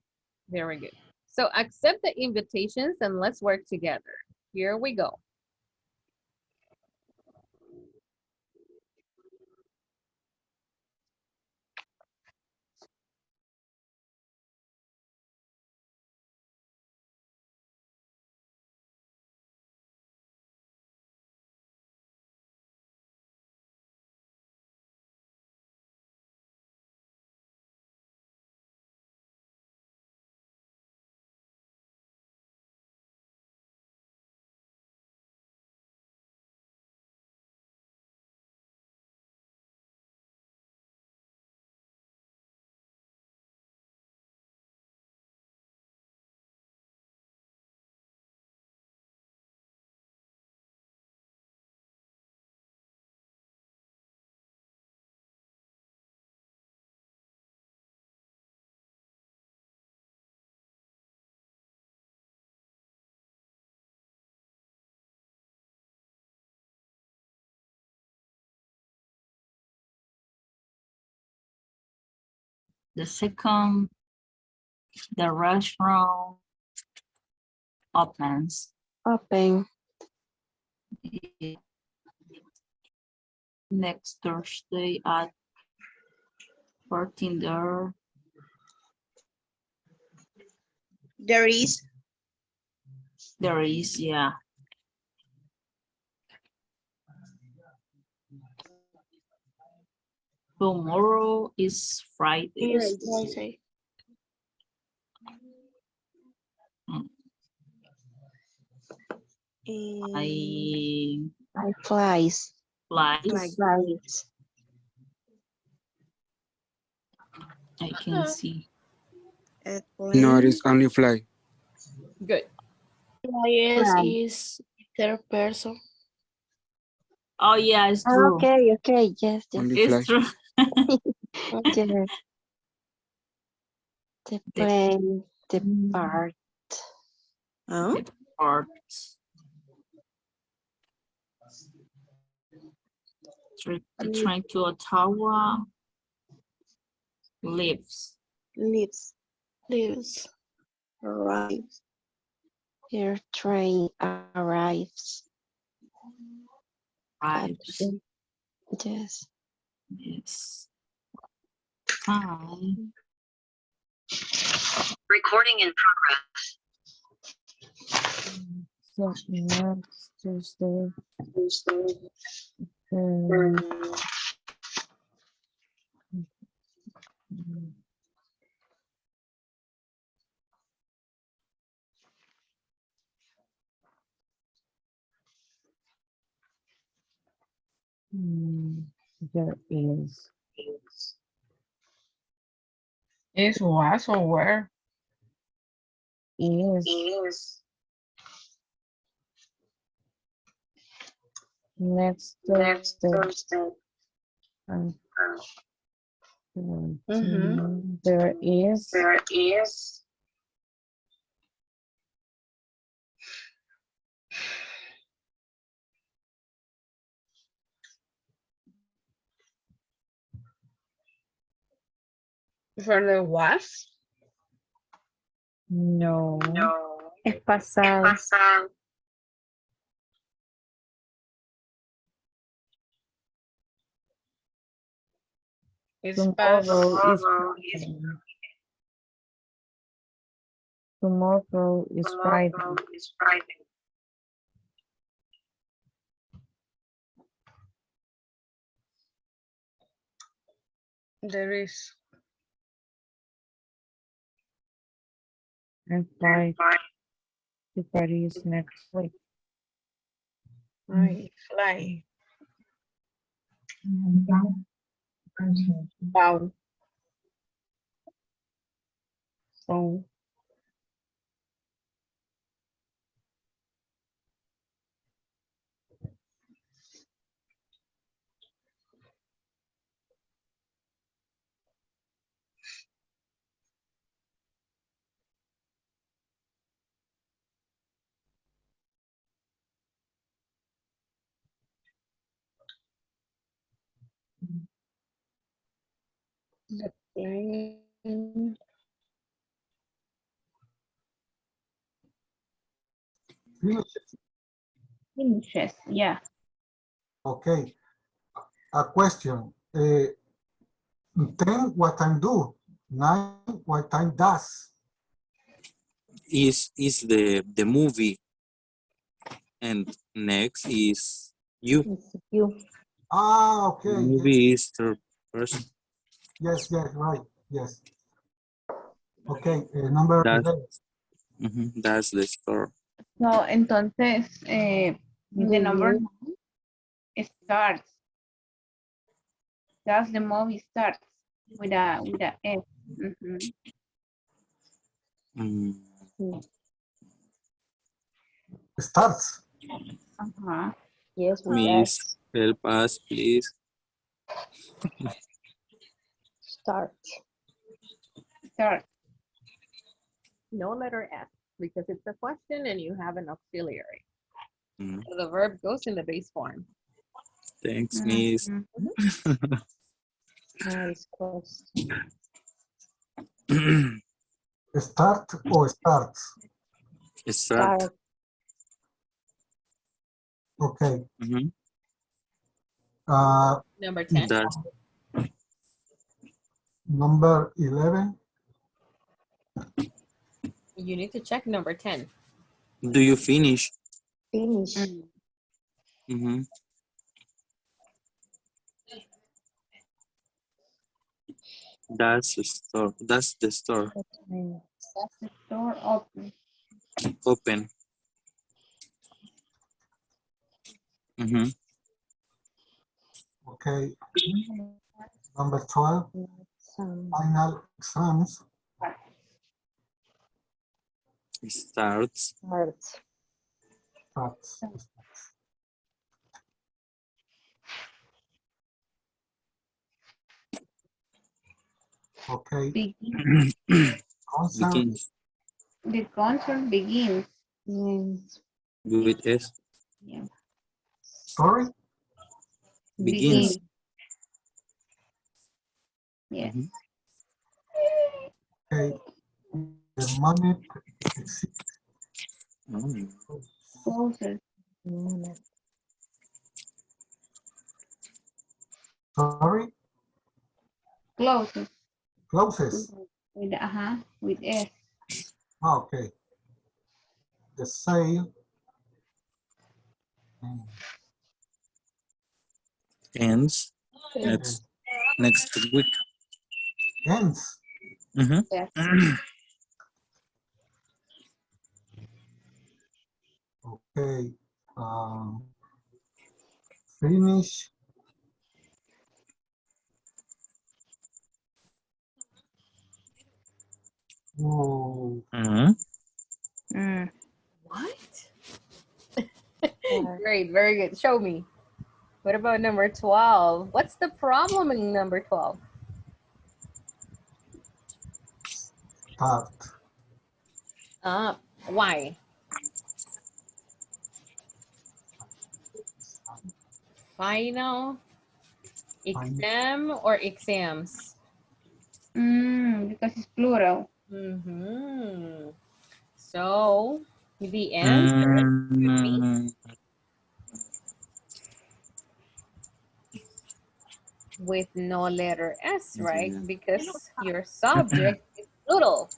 very good. So accept the invitations and let's work together. Here we go.
The second, the restaurant opens.
Open.
Next Thursday at 14 there.
There is.
There is, yeah. Tomorrow is Friday.
Yes, I say.
I
Flies.
flies.
Flies.
I can see.
No, it is only fly.
Good.
Flies is third person.
Oh yeah, it's true.
Okay, okay, yes, yes.
Only fly.
It's true.
Yes. The plane, the part.
Huh?
Arts. Train to Ottawa. Lives.
Leaves. Leaves. Arrives. Her train arrives.
Arrives.
Yes.
Yes. Time.
Recording in progress.
So next Tuesday. There is.
Is was or where?
Is. Next Thursday. There is.
There is.
For the was?
No.
No.
Es pasado.
Pasado.
It's past.
Tomorrow is
Tomorrow is
Friday. Tomorrow is Friday.
tomorrow is Friday.
There is.
And Friday. The party is next week.
Right. Fly. Bow. So. The plane.
Finishes, yeah.
Okay. A question. 10, what time do? 9, what time does?
Is the movie, and next is you.
You.
Ah, okay.
The
Yes,
movie is third person.
yes, right. Yes. Okay. Number
That's
11.
that's the store.
So, entonces, the number 9 starts. That's the movie starts with a S. Mhm.
Starts.
Uh-huh.
Yes, with
Miss,
us.
help us, please.
Start.
Start.
No letter S because it's a question and you have an auxiliary.
Mm,
So the verb goes in the base form.
Thanks, Miss.
Nice question.
Start or starts?
Start.
Okay.
Number 10.
That's
Number 11.
You need to check number 10.
do you finish?
Finish.
That's the store. That's the store.
That's the door open.
Open.
Okay. Number 12. Final exams.
Starts.
Starts. Okay.
Begins.
Concert.
Begins.
The concert begins.
Yes.
with S.
Yeah.
Sorry?
Begins.
Yes.
Mhm.
Okay. The money exceeds.
Mm.
Closer.
Sorry?
Closer.
Closes.
With S.
Okay. The sale
Ends next week.
ends.
Mhm.
Yes.
Okay. Um, finish. Oh,
Mhm.
What? Great, very good. Show me. What about number 12? What's the problem in number 12?
start.
Why? Final, exam, or exams?
Because it's plural.
Mm-hmm. So the answer would be
Mm.
with no letter S, right? Because your subject is plural.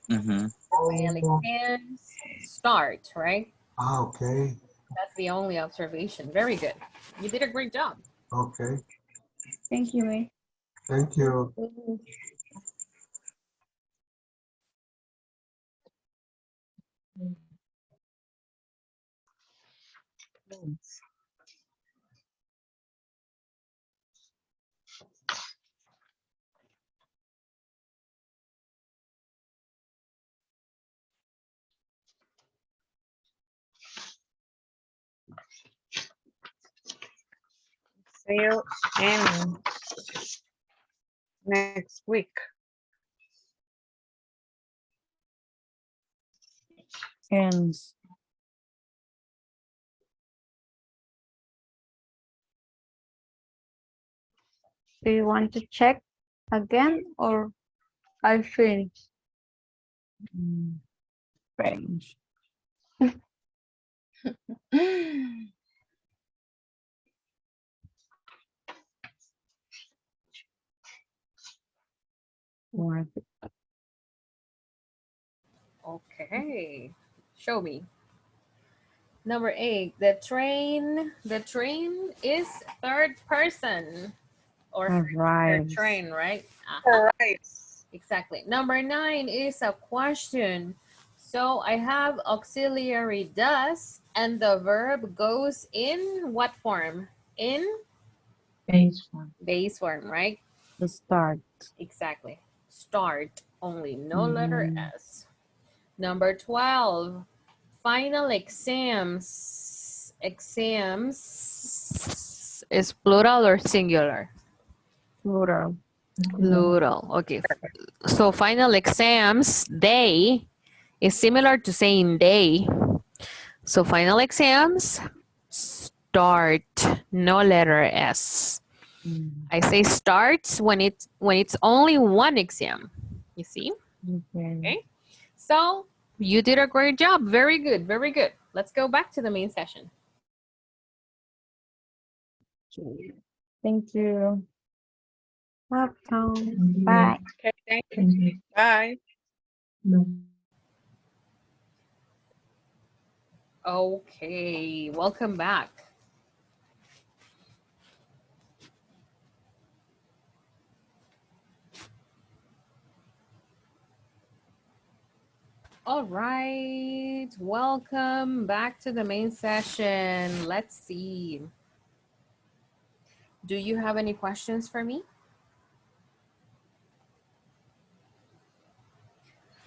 Mhm.
Final exams start, right?
Okay.
That's the only observation. Very good. You did a great job.
Okay.
Thank you, May.
Thank you.
Sale and next week.
Ends.
Do you want to check again or I finished?
Finish.
Okay. Show me. Number 8. The train is third person or third
Arrives.
train, right?
Right.
Exactly. Number 9 is a question. So I have auxiliary does and the verb goes in what form? In base form, right?
The start.
Exactly. Start only, no letter S. Number 12. Final exams. Exams is plural or singular?
Plural.
Plural. Okay. So final exams, day, is similar to saying day. So final exams, start, no letter S. I say starts when it's only one exam. You see? Okay. So you did a great job. Very good. Very good. Let's go back to the main session.
Thank you.
Welcome. Bye.
Okay, thank you. Bye.
Okay. Welcome back. All right. Welcome back to the main session. Let's see. Do you have any questions for me?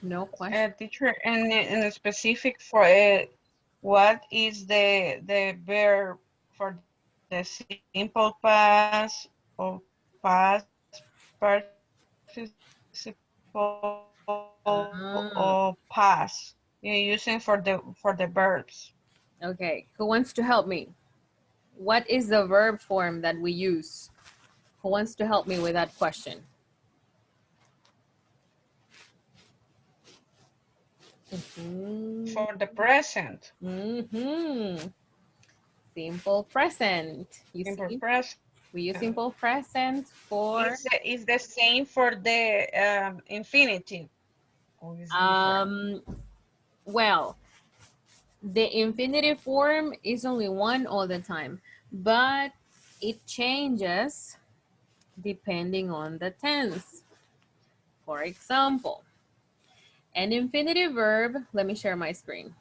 No question.
Teacher, and in specific for what is the verb for the simple past or past participle or past? you're using for the verbs.
Okay, who wants to help me? What is the verb form that we use? Who wants to help me with that question?
For the present.
Simple present. You
Simple
see?
present.
We use simple present for...
It's the same for the infinitive. Or is different?
Well, the infinitive form is only one all the time, but it changes depending on the tense. For example, an infinitive verb, let me share my screen.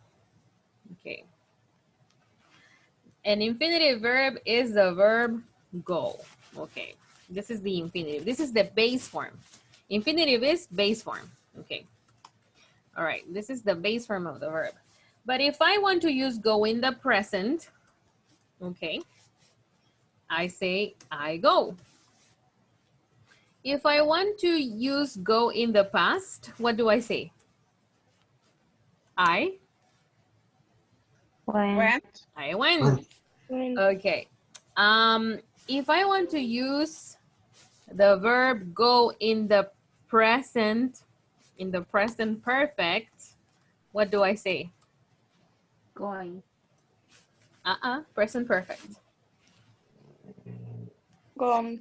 Okay. An infinitive verb is the verb go. Okay. This is the infinitive. This is the base form. Infinitive is base form. Okay. All right. This is the base form of the verb. But if I want to use go in the present, okay, I say I go. If I want to use go in the past, what do I say? I
Went.
I went. Okay. If I want to use the verb go in the present perfect, what do I say?
Going.
Present perfect.
Gone.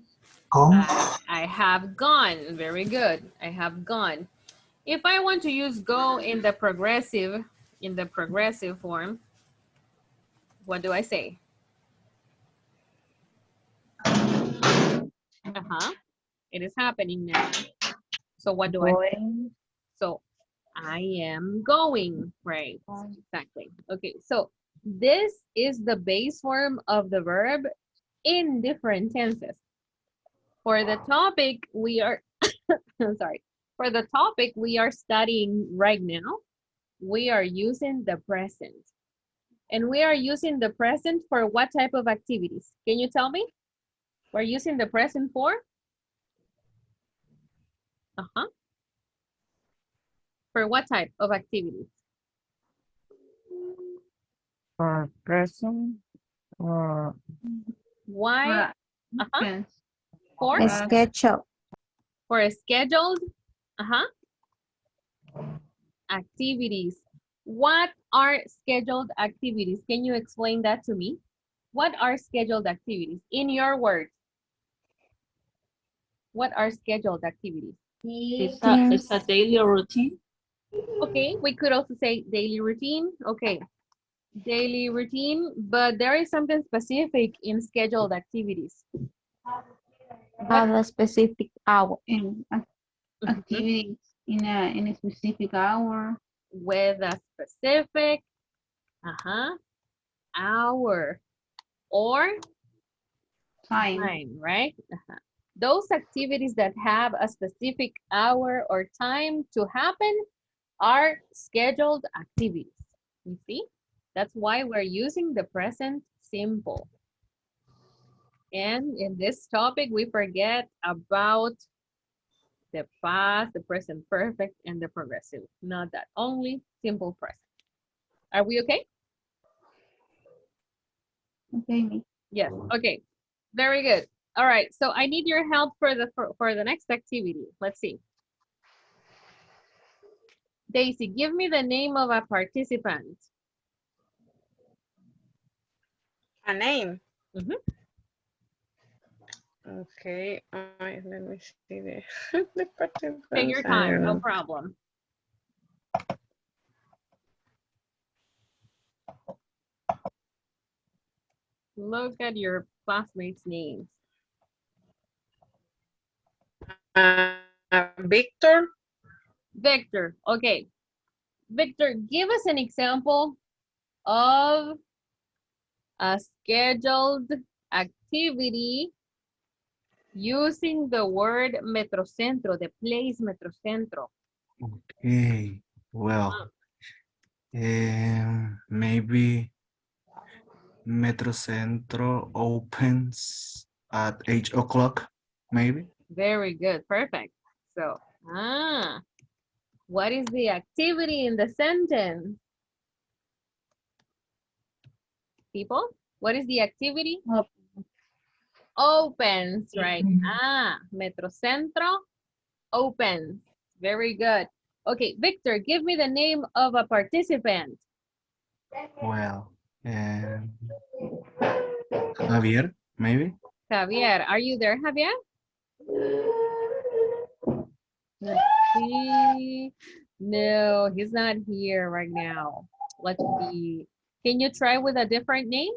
I have gone. Very good. I have gone. If I want to use go in the progressive form, what do I say? It is happening now. So what do I say? So I am going, right? Exactly. Okay, so this is the base form of the verb in different tenses. For the topic we are, I'm sorry, for the topic we are studying right now, we are using the present. And we are using the present for what type of activities? Can you tell me? We're using the present for? For what type of activities?
For present or
Why? For?
A schedule.
For a scheduled activities. What are scheduled activities? Can you explain that to me? What are scheduled activities? In your words, what are scheduled activities?
It's a daily routine.
Okay, we could also say daily routine. Okay, daily routine, but there is something specific in scheduled activities.
At a specific hour in activities in a specific hour.
With a specific hour or time, right? Those activities that have a specific hour or time to happen are scheduled activities. You see? That's why we're using the present simple. And in this topic, we forget about the past, the present perfect, and the progressive. Not that, only simple present. Are we okay?
Okay.
Yes, okay. Very good. All right, so I need your help for the next activity. Let's see. Daisy, give me the name of a participant.
A name. Okay, let me see the participants.
Take your time, no problem. Look at your classmates' names.
Victor.
Victor, okay. Victor, give us an example of a scheduled activity using the word Metrocentro, the place Metrocentro.
Okay, well, maybe Metrocentro opens at 8 o'clock, maybe.
Very good, perfect. So, what is the activity in the sentence? people? What is the activity? Opens, right? Ah, Metrocentro opens. Very good. Okay, Victor, give me the name of a participant.
Well, Javier, maybe?
Javier, are you there, Javier? Let's see. No, he's not here right now. Let's see. Can you try with a different name?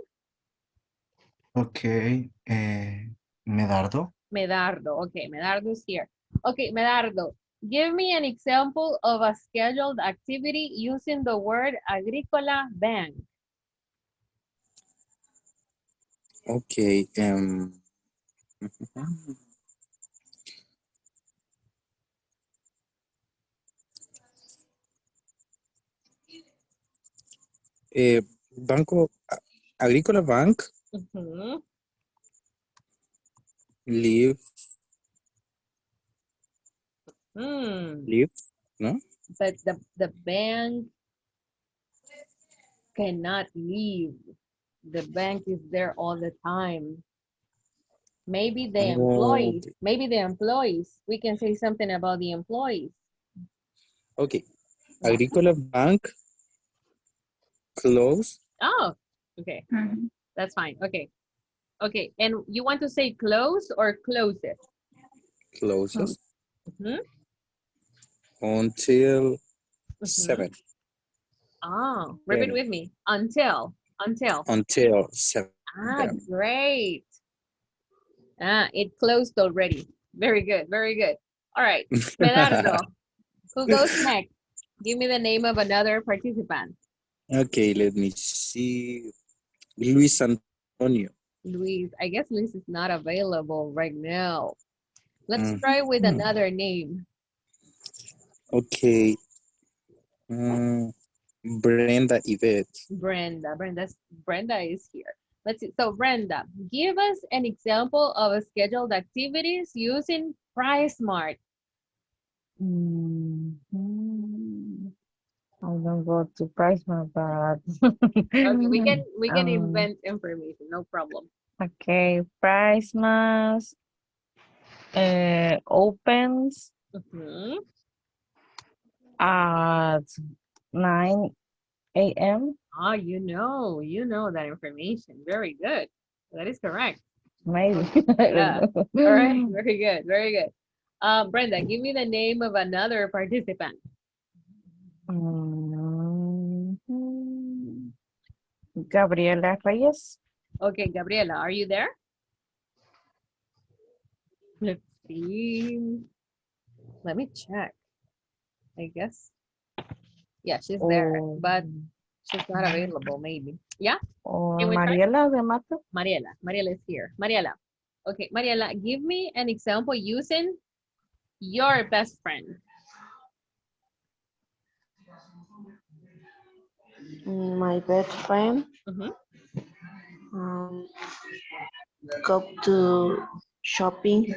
Okay. Medardo?
Medardo. Okay, Medardo is here. Okay, Medardo, give me an example of a scheduled activity using the word agrícola bank.
Okay. Banco Agrícola Bank
Mhm.
leave,
Hmm.
no?
But the bank cannot leave. The bank is there all the time. Maybe the
Oh,
employees, maybe the employees. We can say something about the employees.
okay. Agrícola Bank close,
Oh, okay. That's fine. Okay. Okay. And you want to say close or closes?
closes
Mhm.
until
Mhm.
7.
Oh, repeat with me. Until.
Until 7.
Ah, great. Ah, it closed already. Very good. Very good. All right. Medardo, who goes next? Give me the name of another participant.
Okay, let me see. Luis Antonio.
Luis. I guess Luis is not available right now. Let's try with another name.
Okay. Brenda Yvette.
Brenda. Brenda is here. Let's see. So Brenda, give us an example of a scheduled activities using PriceSmart.
I don't go to price mart, but
Okay, we can
um,
invent information, no problem.
okay, price mart opens
Mhm.
at 9 a.m.
Ah, you know that information. Very good. That is correct.
Maybe.
Okay.
I don't
Yeah.
know.
All right. Very good. Very good. Brenda, give me the name of another participant.
Mhm. Gabriela Reyes.
Okay, Gabriela, are you there? Let's see. Let me check. I guess. Yeah, she's there,
Or,
but she's not available, maybe. Yeah?
or
Can we try?
Mariela de Mato.
Mariela. Mariela is here. Mariela. Okay, Mariela, give me an example using your best friend.
My best friend
Mhm.
go to shopping.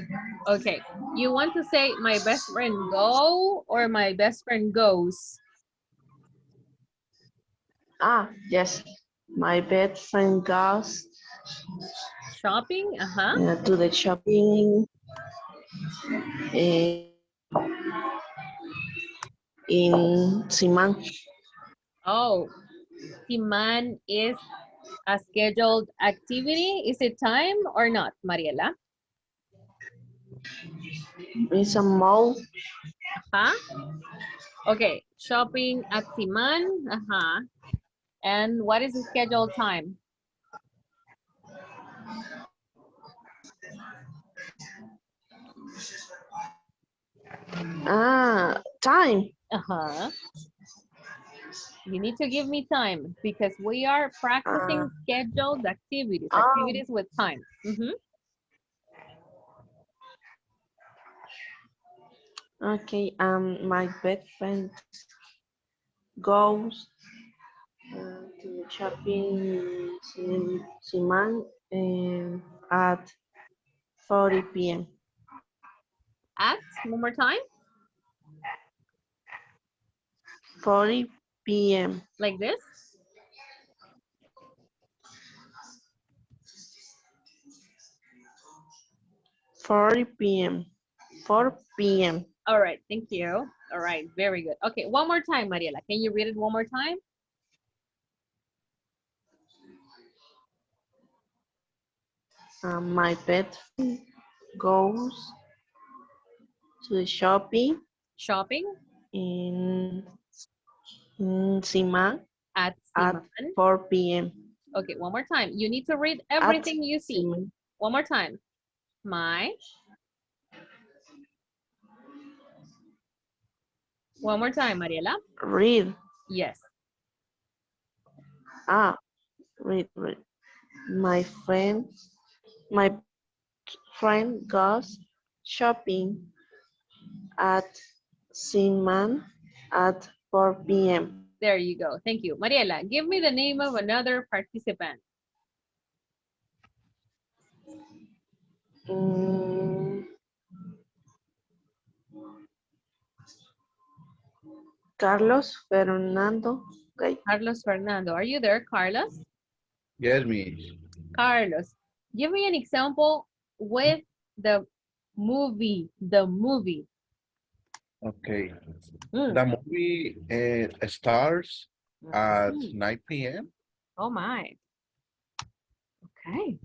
Okay, you want to say my best friend go or my best friend goes?
Yes. My best friend goes
Shopping? Uh-huh.
to the shopping in Siman.
Oh, Timan is a scheduled activity. Is it time or not, Mariela?
It's a mall.
Uh-huh. Okay, shopping at Timan. Uh-huh. And what is the scheduled time?
Time.
Uh-huh. You need to give me time because we are practicing scheduled activities, activities with time. Mhm.
Okay. My best friend goes to the shopping in Siman at 40 p.m.
At, one more time,
40 p.m.
like this.
4 p.m. 4 p.m.
All right, thank you. All right, very good. Okay, one more time, Mariela. Can you read it one more time?
My pet goes to the shopping
Shopping
in Siman
at
at
Siman.
4 p.m.
Okay, one more time. You need to read
At
everything you see.
Siman.
One more time. My. One more time, Mariela.
Read.
Yes.
Read. My friend goes shopping at Siman at 4 p.m.
There you go. Thank you. Mariela, give me the name of another participant.
Carlos Fernando.
Carlos Fernando. Are you there, Carlos?
Yes, Miss.
Carlos, give me an example with the movie. The movie.
Okay. The movie starts at 9 p.m.
Oh my. Okay.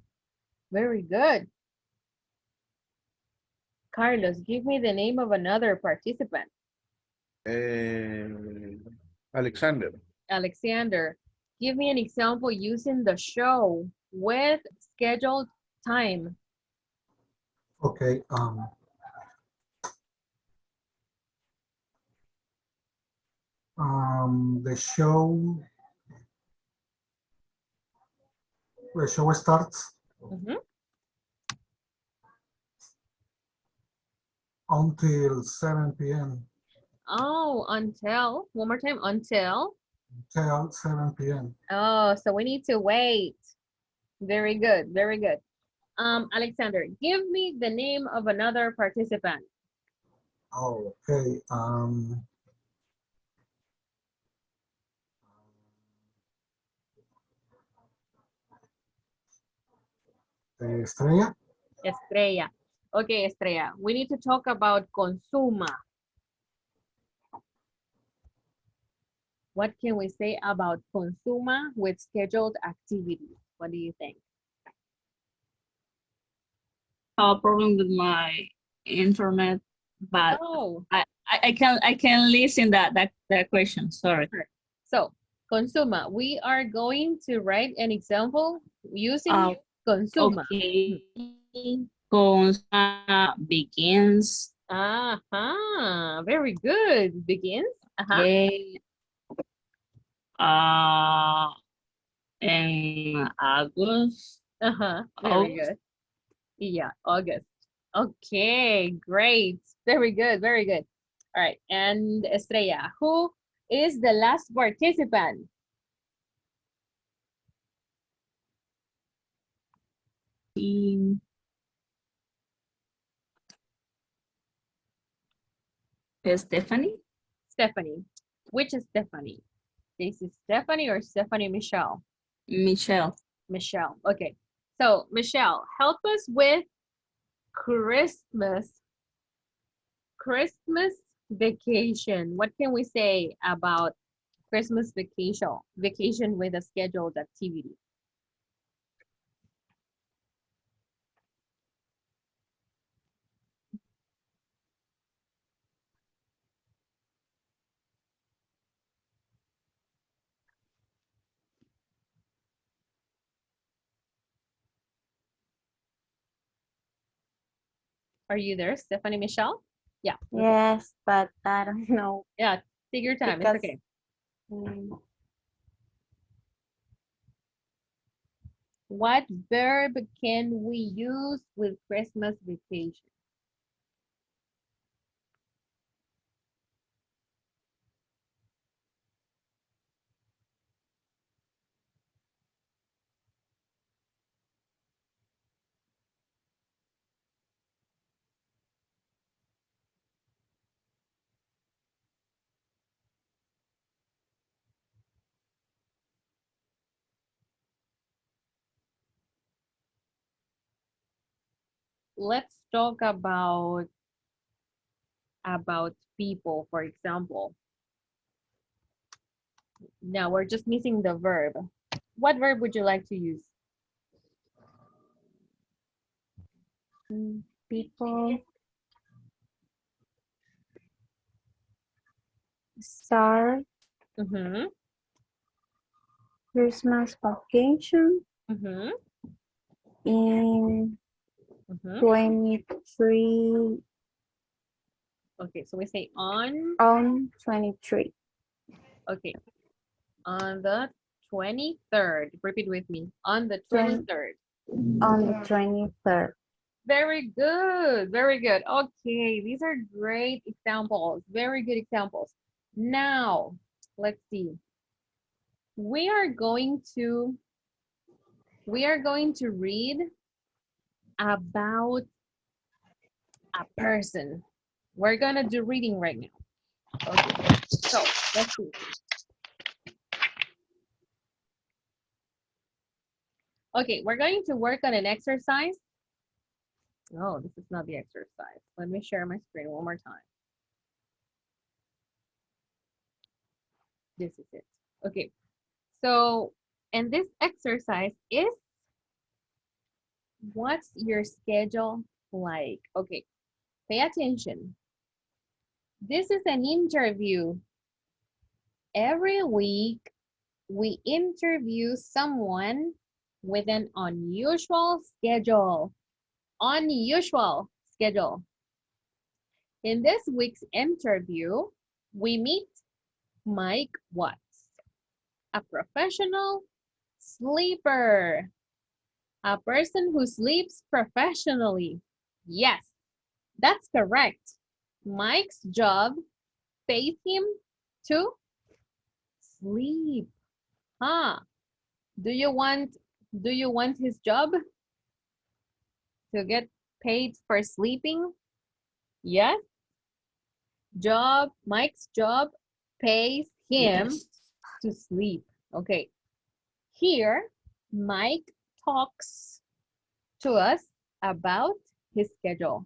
Very good. Carlos, give me the name of another participant.
Alexander.
Alexander, give me an example using the show with scheduled time.
Okay. The show starts until 7 p.m.
Oh, until, one more time, until
7 p.m.
Oh, so we need to wait. Very good, very good. Alexander, give me the name of another participant.
Okay. Estrella.
Estrella. Okay, Estrella, we need to talk about consuma. What can we say about consuma with scheduled activities? What do you think?
Have a problem with my internet, but I can listen that question. Sorry.
So, consuma, we are going to write an example using consuma.
Okay. Consuma begins.
Very good. Begins.
Okay. In August.
Very good. Yeah, August. Okay, great. Very good, very good. All right, and Estrella, who is the last participant?
Stephanie?
Stephanie. Which is Stephanie? This is Stephanie or Stephanie Michelle?
Michelle.
Michelle. Okay. So, Michelle, help us with Christmas. Christmas vacation. What can we say about Christmas vacation? Vacation with a scheduled activity. Are you there, Stephanie Michelle? Yeah.
Yes, but I don't know.
Yeah, take your time. It's okay. What verb can we use with Christmas vacation? let's talk about people, for example. Now we're just missing the verb. What verb would you like to use?
People start
Mm-hmm.
Christmas vacation
Mm-hmm.
in
Mm-hmm.
23
Okay, so we say on.
on 23.
Okay, on the 23rd. Repeat with me. On the
20
23rd.
on the 23rd.
Very good. Very good. Okay, these are great examples. Very good examples. Now, let's see. We are going to read about a person. We're gonna do reading right now. Okay, so let's see. Okay, we're going to work on an exercise. Oh, this is not the exercise. Let me share my screen one more time. This is it. Okay, so, and this exercise is, what's your schedule like? Okay, pay attention. This is an interview. Every week, we interview someone with an unusual schedule. Unusual schedule. In this week's interview, we meet Mike Watts, a professional sleeper, a person who sleeps professionally. Yes, that's correct. Mike's job pays him to sleep. Huh? Do you want his job to get paid for sleeping? Yes. Mike's job pays him
Yes.
to sleep. Okay. Here, Mike talks to us about his schedule.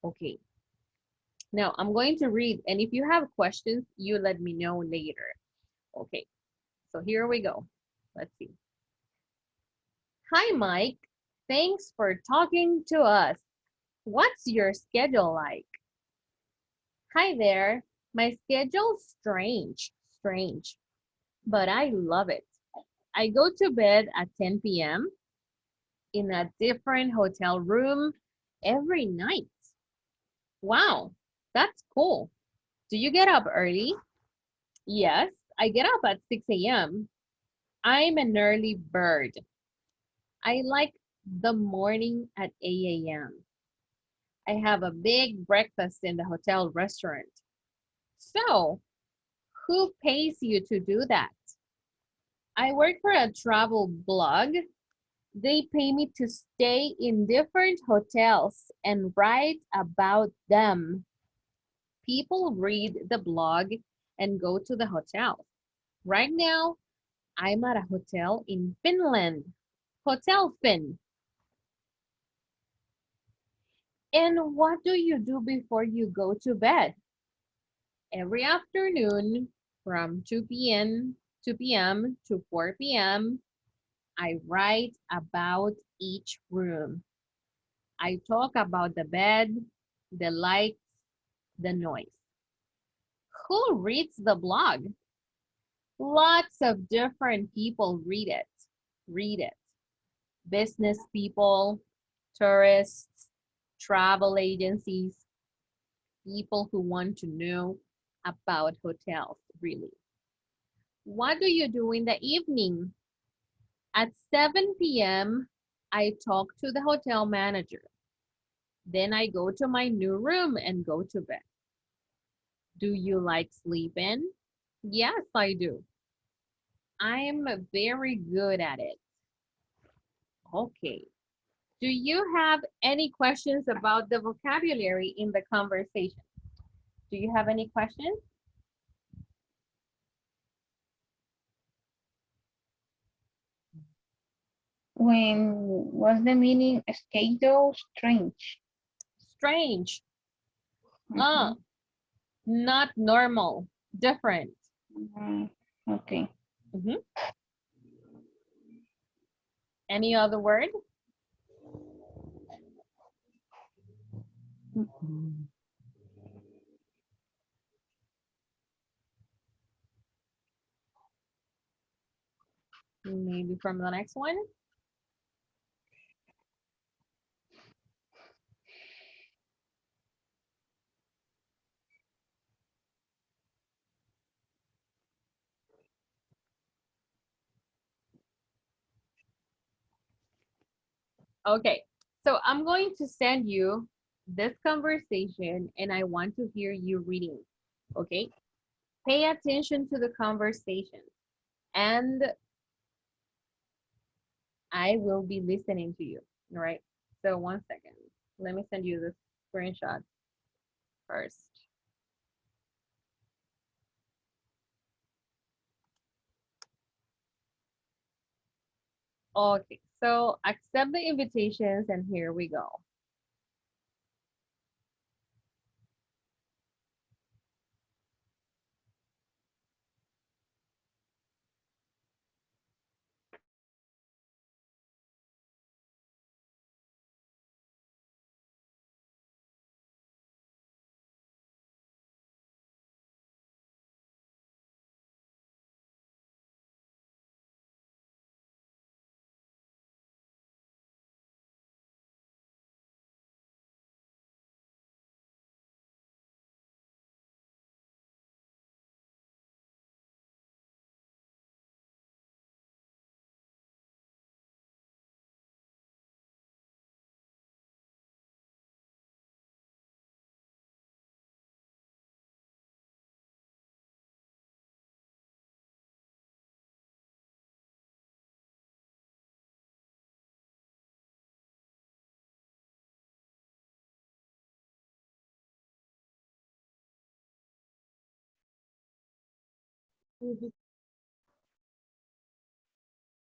Okay. Now I'm going to read, and if you have questions, you let me know later. Okay. So here we go. Let's see. Hi, Mike. Thanks for talking to us. What's your schedule like? Hi there. My schedule's strange, but I love it. I go to bed at 10 p.m. in a different hotel room every night. Wow, that's cool. Do you get up early? Yes, I get up at 6 a.m. I'm an early bird. I like the morning at 8 a.m. I have a big breakfast in the hotel restaurant. So, who pays you to do that? I work for a travel blog. They pay me to stay in different hotels and write about them. People read the blog and go to the hotels. Right now, I'm at a hotel in Finland. Hotel Fin. And what do you do before you go to bed? Every afternoon from 2 p.m. to 4 p.m., I write about each room. I talk about the bed, the lights, the noise. Who reads the blog? Lots of different people read it. Read it. Business people, tourists, travel agencies, people who want to know about hotels, really. What do you do in the evening? At 7 p.m., I talk to the hotel manager. Then I go to my new room and go to bed. Do you like sleeping? Yes, I do. I'm very good at it. Okay. Do you have any questions about the vocabulary in the conversation? Do you have any questions?
what's the meaning? Schedule strange.
Strange.
Mhm.
Not normal. Different.
Okay.
Any other word? Maybe from the next one. Okay, so I'm going to send you this conversation and I want to hear you reading. Okay, pay attention to the conversation and I will be listening to you. All right, so 1 second. Let me send you the screenshot first. Okay, so accept the invitations and here we go.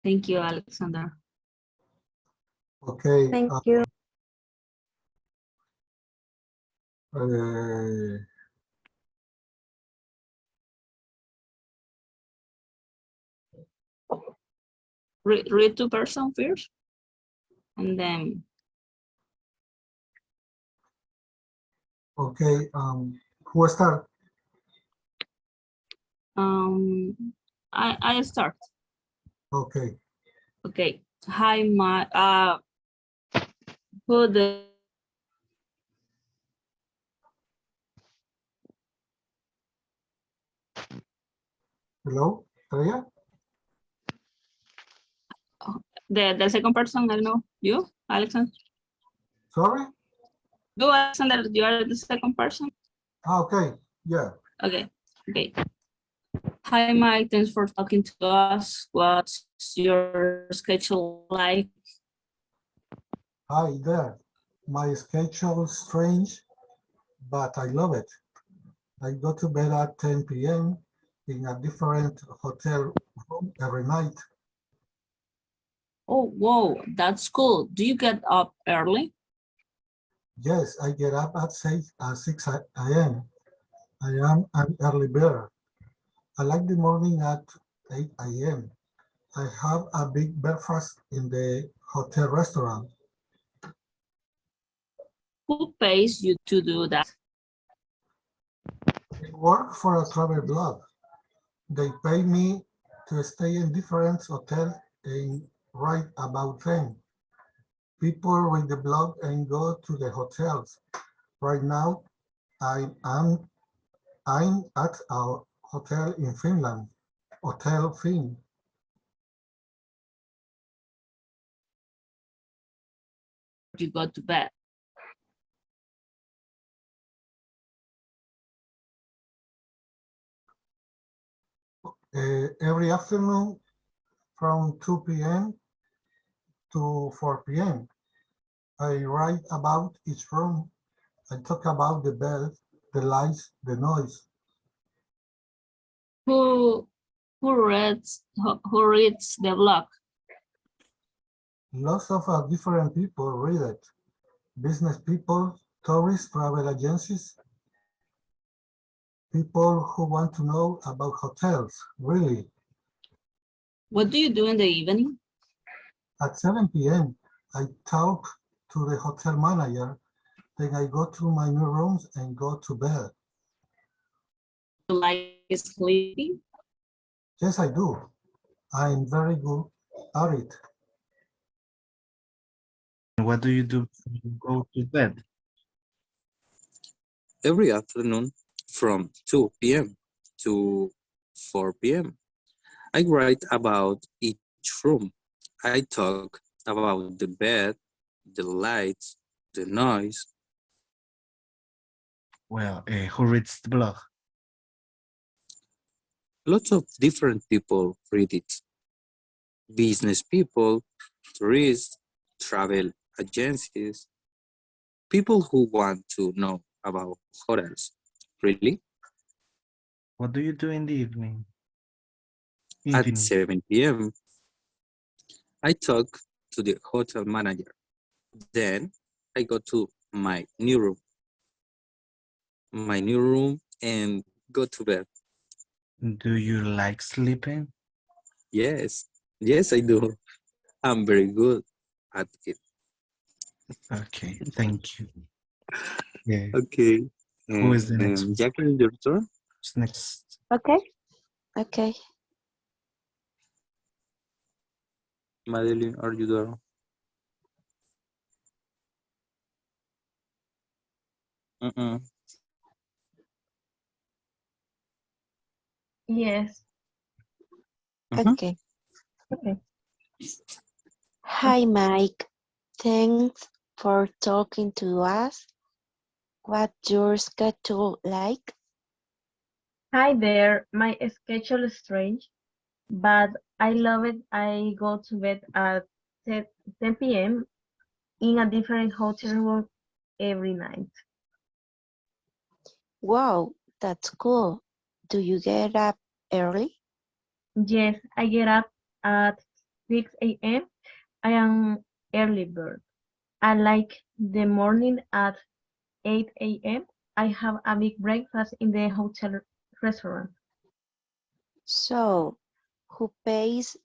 Thank you, Alexander.
Okay.
Thank you.
Uh,
Read to person first, and then
okay. Who start?
I start.
Okay.
Okay. Hi, my who the
Hello, Estrella?
the second person? I don't know. You, Alexander?
Sorry?
You, Alexander, you are the second person?
Okay, yeah.
Okay. Okay. Hi, Mike. Thanks for talking to us. What's your schedule like?
Hi there. My schedule is strange, but I love it. I go to bed at 10 p.m. in a different hotel room every night.
Oh, whoa, that's cool. Do you get up early?
Yes, I get up at 6 a.m. I am an early bird. I like the morning at 8 a.m. I have a big breakfast in the hotel restaurant.
Who pays you to do that?
I work for a travel blog. They pay me to stay in different hotels and write about them. People read the blog and go to the hotels. Right now, I'm at a hotel in Finland, Hotel Finn.
You go to bed.
Every afternoon from 2 p.m. to 4 p.m. I write about each room. I talk about the bed, the lights, the noise.
Who reads the blog?
Lots of different people read it. Business people, tourists, travel agencies, people who want to know about hotels, really.
What do you do in the evening?
At 7 p.m., I talk to the hotel manager, then I go to my new rooms and go to bed.
You like sleeping?
Yes, I do. I am very good at it.
What do you do before you go to bed?
Every afternoon from 2 p.m. to 4 p.m. I write about each room. I talk about the bed, the lights, the noise.
Well, who reads the blog?
Lots of different people read it. Business people, tourists, travel agencies, people who want to know about hotels. Really?
What do you do in the evening?
At
Evening.
7 p.m., I talk to the hotel manager. Then I go to my new room and go to bed.
Do you like sleeping?
Yes, yes, I do. I'm very good at it.
Okay, thank you. Yeah.
Okay.
Who is the next one?
Jacqueline, your turn.
Who's next?
Okay. Okay.
Madeline, are you there? Mm-mm.
Yes.
Okay.
Okay.
Hi, Mike. Thanks for talking to us. What's your schedule like?
Hi there. My schedule is strange, but I love it. I go to bed at 10 p.m. in a different hotel room every night.
Wow, that's cool. Do you get up early?
Yes, I get up at 6 a.m. I am early bird. I like the morning at 8 a.m. I have a big breakfast in the hotel restaurant.
So, who pays?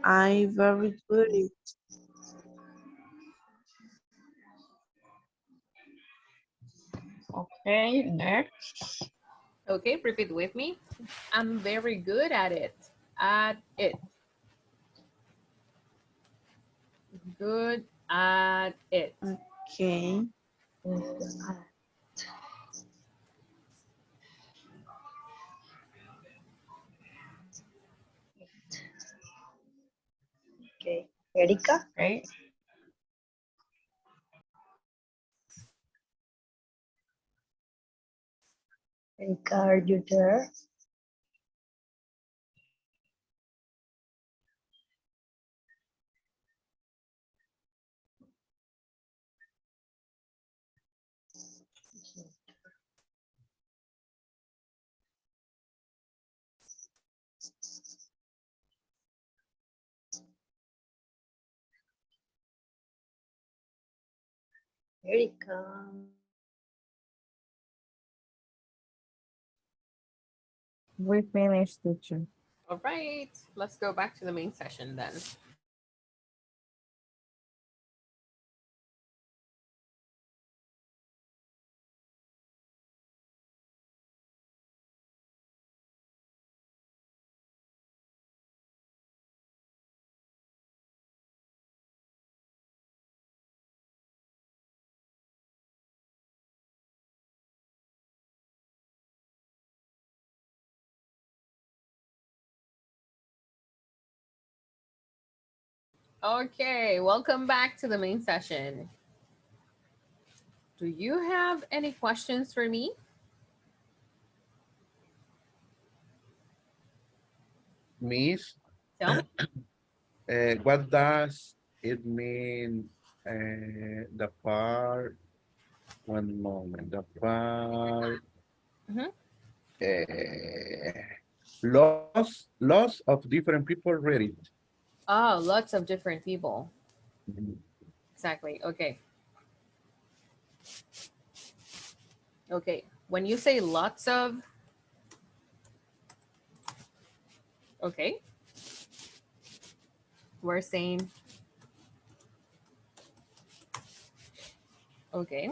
I very good.
Okay, next.
Okay, repeat with me. I'm very good at it. At it. Good at it.
Okay.
Okay. Erika?
Okay.
Erika, are you there? Erika.
We finished, teacher.
All right, let's go back to the main session then. Okay, welcome back to the main session. Do you have any questions for me?
Miss,
Tell me.
what does it mean? The part, one moment, the part,
Mhm.
uh, lots of different people read it.
Oh, lots of different people. Exactly. Okay. Okay. When you say lots of, okay, we're saying, okay.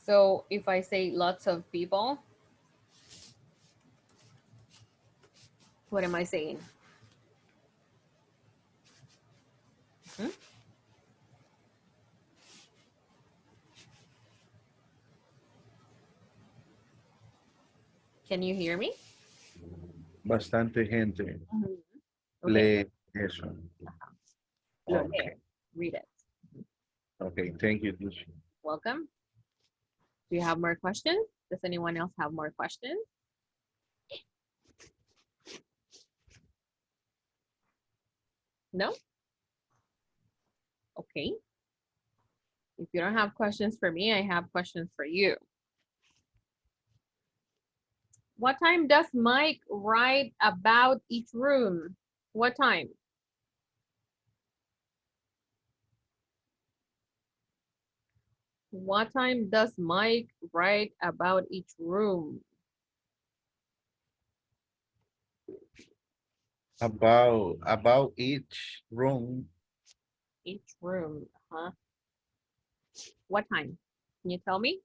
So if I say lots of people, what am I saying? Hmm? Can you hear me?
Bastante gente.
Okay.
Lee eso.
Lo
Okay.
leo. Read it.
Okay, thank you, teacher.
Welcome. Do you have more questions? Does anyone else have more questions? No? Okay. If you don't have questions for me, I have questions for you. What time does Mike write about each room? What time? What time does Mike write about each room?
About each room,
Each room, huh? What time? Can you tell me?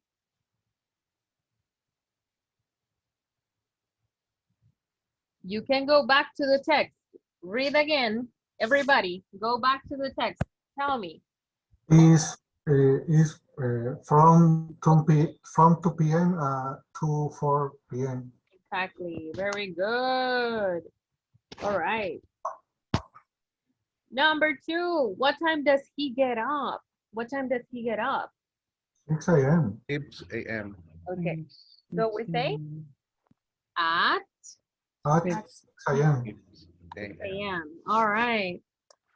You can go back to the text. Read again. Everybody, go back to the text. Tell me.
Is from 2 p.m. To 4 p.m.
Exactly. Very good. All right. Number 2. What time does he get up? What time does he get up?
6 a.m.
6 a.m.
Okay. So we say at
At 6 a.m.
6 a.m. All right.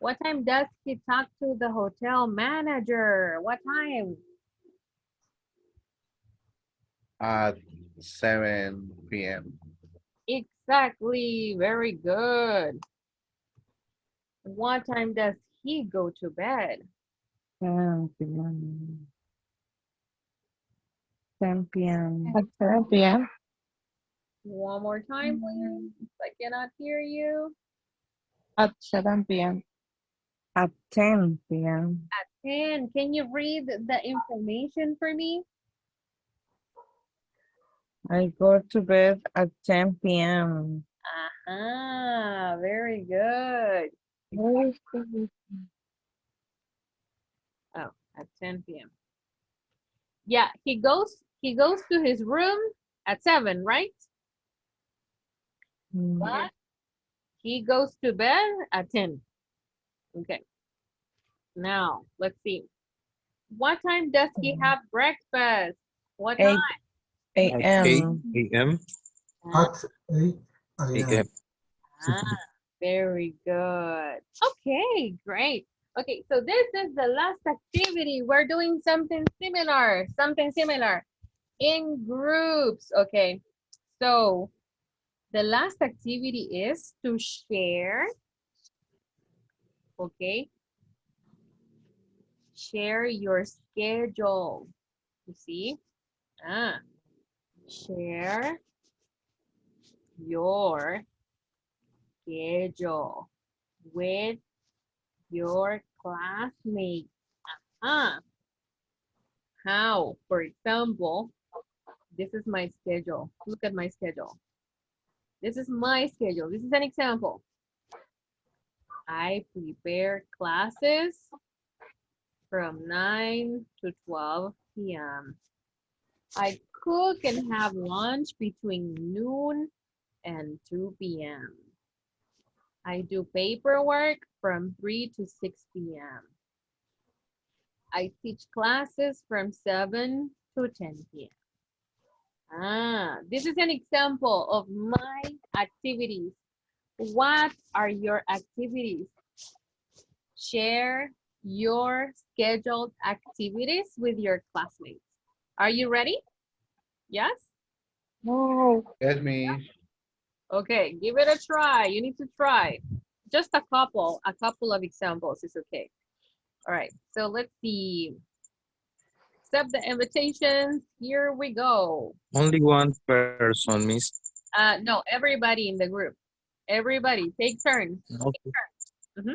What time does he talk to the hotel manager? What time?
At 7 p.m.
Exactly. Very good. What time does he go to bed?
10 p.m. 10 p.m.
At 7 p.m.
One more time, please. I cannot hear you.
At 7 p.m.
At 10 p.m.
At 10. Can you read the information for me?
I go to bed at 10 p.m.
Ah, very good. Oh, at 10 p.m. Yeah, he goes to his room at 7, right? But he goes to bed at 10. Okay. Now, let's see. What time does he have breakfast? What time?
8
8
a.m.
a.m.
At 8 a.m.
a.m.
Ah, very good. Okay, great. Okay, so this is the last activity. We're doing something similar, in groups. Okay, so the last activity is to share, okay? Share your schedule. You see? Share your schedule with your classmates. How? For example, this is my schedule. Look at my schedule. This is my schedule. This is an example. I prepare classes from 9 to 12 p.m. I cook and have lunch between noon and 2 p.m. I do paperwork from 3 to 6 p.m. I teach classes from 7 to 10 p.m. This is an example of my activities. What are your activities? Share your scheduled activities with your classmates. Are you ready? Yes?
Yes, me.
Okay, give it a try. You need to try. Just a couple of examples is okay. All right, so let's see. Accept the invitations. Here we go.
Only one person, miss.
No, everybody in the group. Everybody, take turns.
Okay.
Mhm.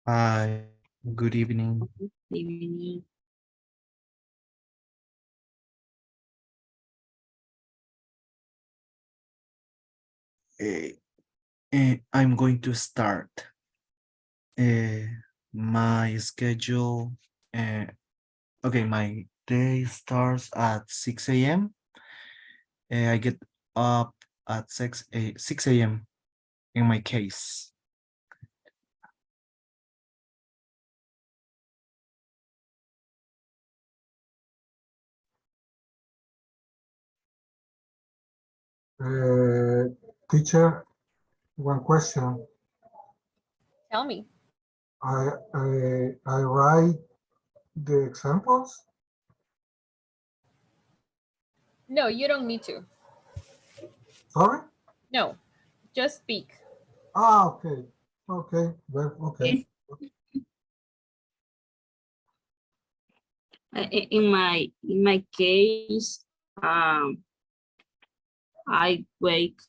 Hi, good evening.
Evening.
Eh, I'm going to start. Uh, my schedule, uh, okay, my day starts at 6 a.m. I get up at 6 a.m. in my case.
Teacher, one question.
Tell me.
I write the examples.
No, you don't need to.
Sorry?
No, just speak.
Ah, okay. Okay. Well, okay.
In my case, I wake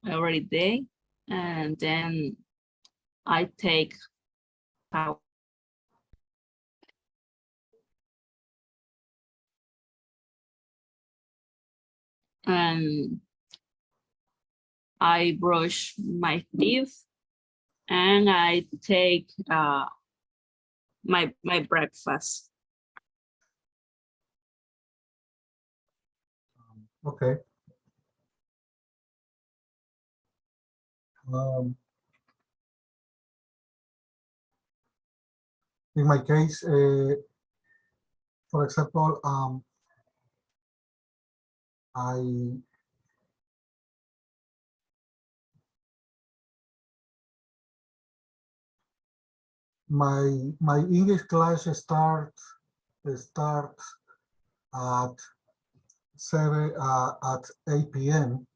every day, and then I take shower, and I brush my teeth, and I take my breakfast.
Okay. Um, in my case, for example, I my English class starts at 8 p.m.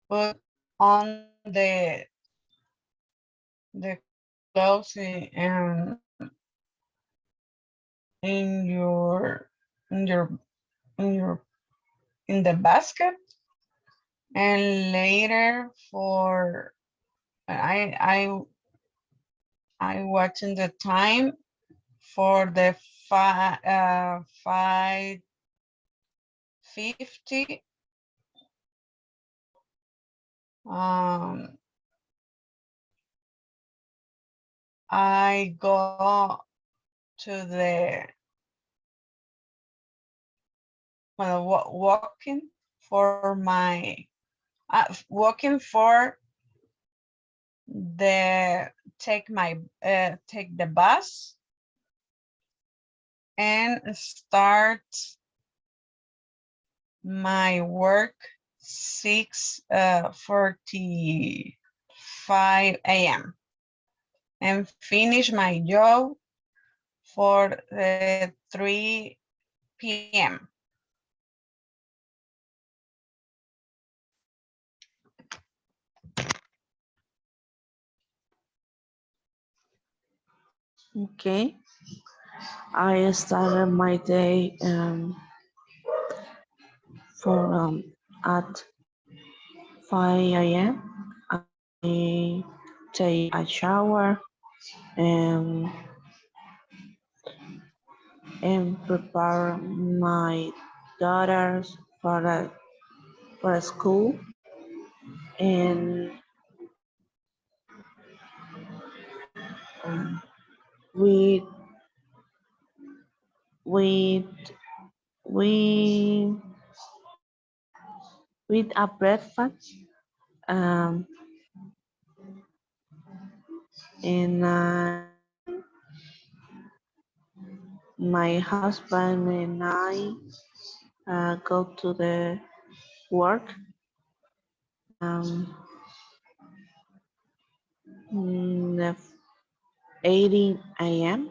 Put on the clothes in your in your in your in the basket, and later for I watching the time for the 5:50. I go to the walking for my walking for the take the bus and start my work 6:45 a.m. and finish my job for the 3 p.m.
Okay. I started my day for at 5 a.m. I take a shower and prepare my daughters for school, and um, we we we with a breakfast, um, and my husband and I go to the work at 8 a.m.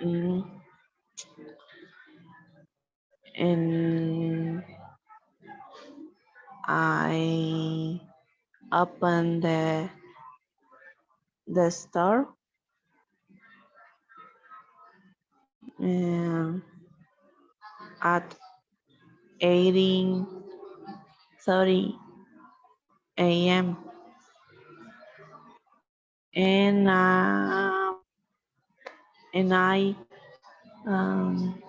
Mm, and I open the store um, at 8:30 a.m. and I um,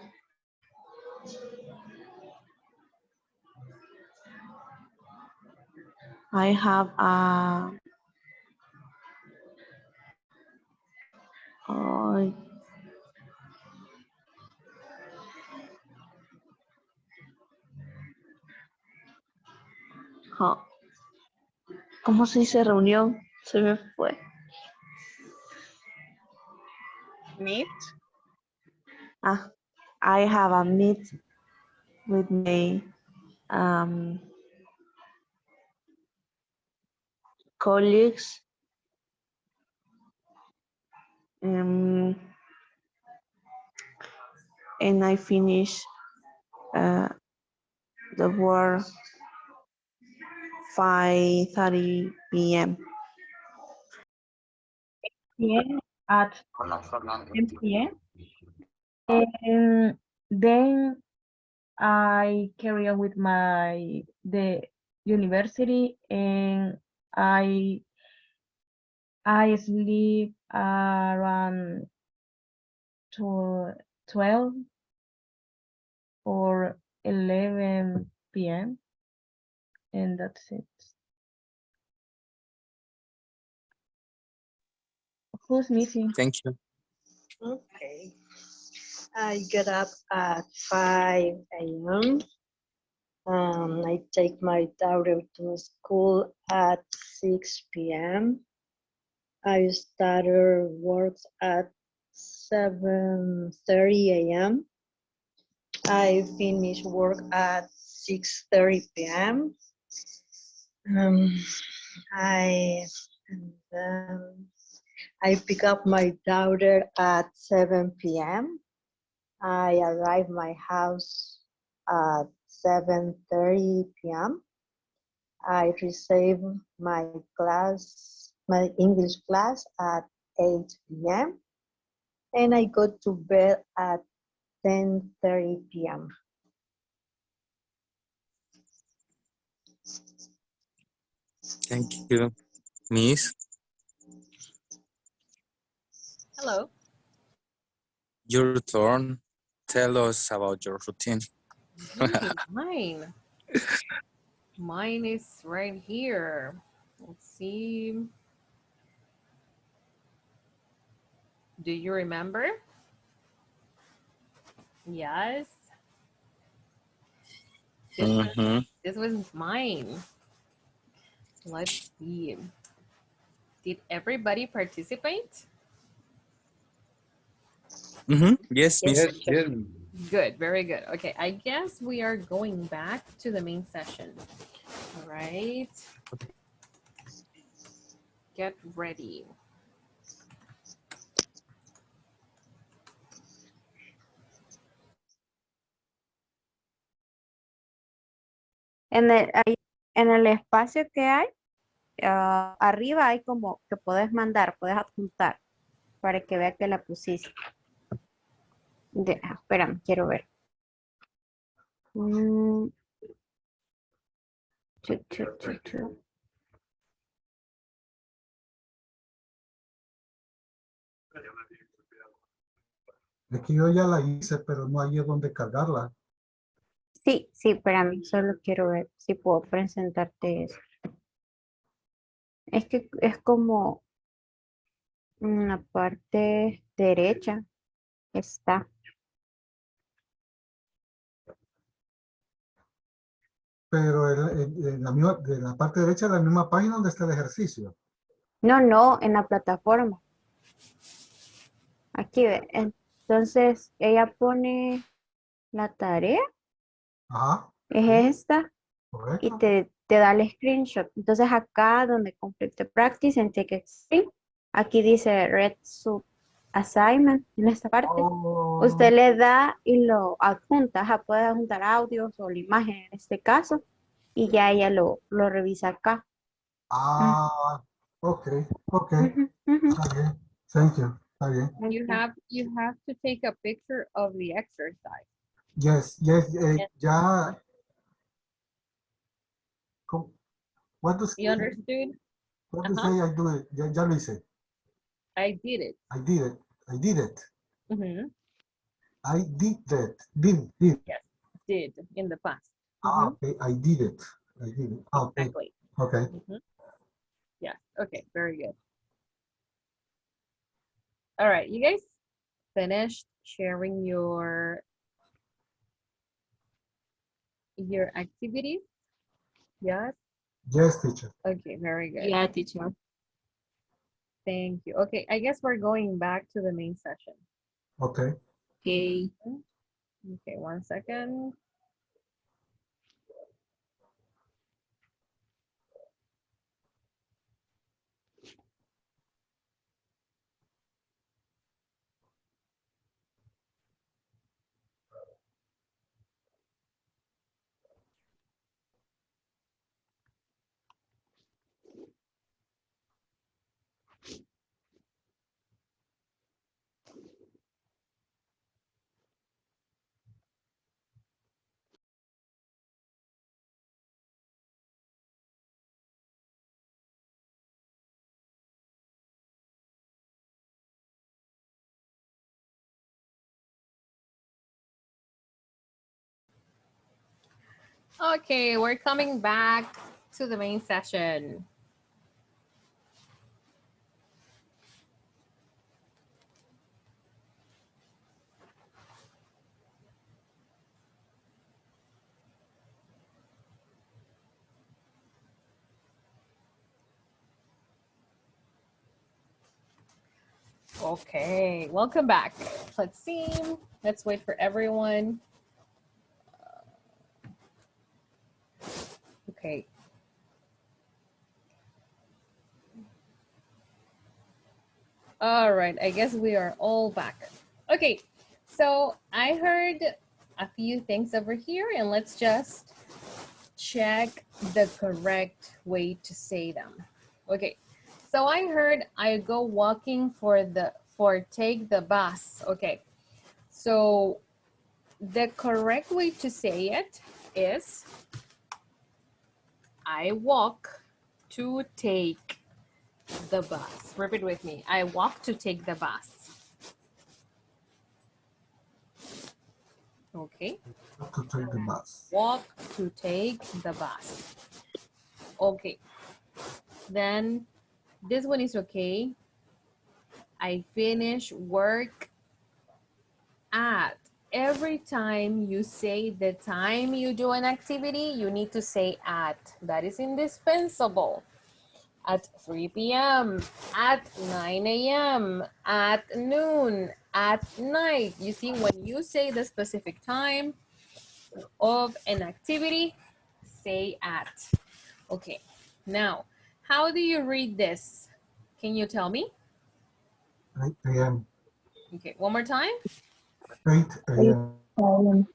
I have uh, oh, ¿cómo se dice reunión? Se me fue.
Meet.
I have a meet with my colleagues, and I finish the work 5:30 p.m.
PM at 10 p.m. And then I carry on with the university, and I sleep around 12 or 11 p.m. and that's it. Who's missing?
Thank you.
Okay. I get up at 5 a.m. I take my daughter to school at 6 p.m. I start work at 7:30 a.m. I finish work at 6:30 p.m. I and then I pick up my daughter at 7 p.m. I arrive my house at 7:30 p.m. I receive my English class at 8 p.m. and I go to bed at 10:30 p.m.
Thank you. Miss,
Hello.
your turn. Tell us about your routine.
Mine. Mine is right here. Let's see. Do you remember? Yes. This was mine. Let's see. Did everybody participate?
Yes,
Yes,
Miss.
Yes.
Good, very good. Okay, I guess we are going back to the main session. All right. Get ready.
En el espacio que hay, arriba hay como que puedes mandar, puedes adjuntar para que vea que la pusiste. Espérame, quiero ver. Chu, chu, chu, chu.
Es que yo ya la hice, pero no hay donde cargarla.
Sí, espérame, solo quiero ver si puedo presentarte eso. Es que es como en la parte derecha está.
Pero de la parte derecha de la misma página donde está el ejercicio.
No, en la plataforma. Aquí ve. Entonces, ella pone la tarea.
Ajá.
Es esta.
Correcto.
Y te da el screenshot. Entonces, acá donde complete practice and take a screen, aquí dice Red Sub Assignment, en esta parte. Usted le da y lo adjunta. Ajá, puede adjuntar audios o la imagen en este caso. Y ya ella lo revisa acá.
Ah, ok. Está bien. Thank you. Está bien.
You have to take a picture of the exercise.
Yes, ya. What does
You understood?
What to say I do it? Ya lo hice.
I did it.
I did it. I did it. I did that. Did.
Yes, did in the past.
Okay. I did it. Okay.
Exactly.
Okay.
Yeah. Okay. Very good. All right. You guys finished sharing your activities? Yes.
Yes, teacher.
Okay. Very good.
Yeah, teacher.
Thank you. Okay. I guess we're going back to the main session.
Okay.
Okay.
Okay. 1 second. Okay, we're coming back to the main session. Okay, welcome back. Let's see. Let's wait for everyone. Okay. All right, I guess we are all back. Okay, so I heard a few things over here, and let's just check the correct way to say them. Okay, so I heard I go walking for take the bus. Okay, so the correct way to say it is I walk to take the bus. Repeat with me. I walk to take the bus. Okay.
Walk to take the bus.
Walk to take the bus. Okay. Then this one is okay. I finish work at. Every time you say the time you do an activity, you need to say at. That is indispensable. At 3 p.m., at 9 a.m., at noon, at night. You see, when you say the specific time of an activity, say at. Okay, now, how do you read this? Can you tell me?
8 a.m.
Okay, one more time.
8 a.m.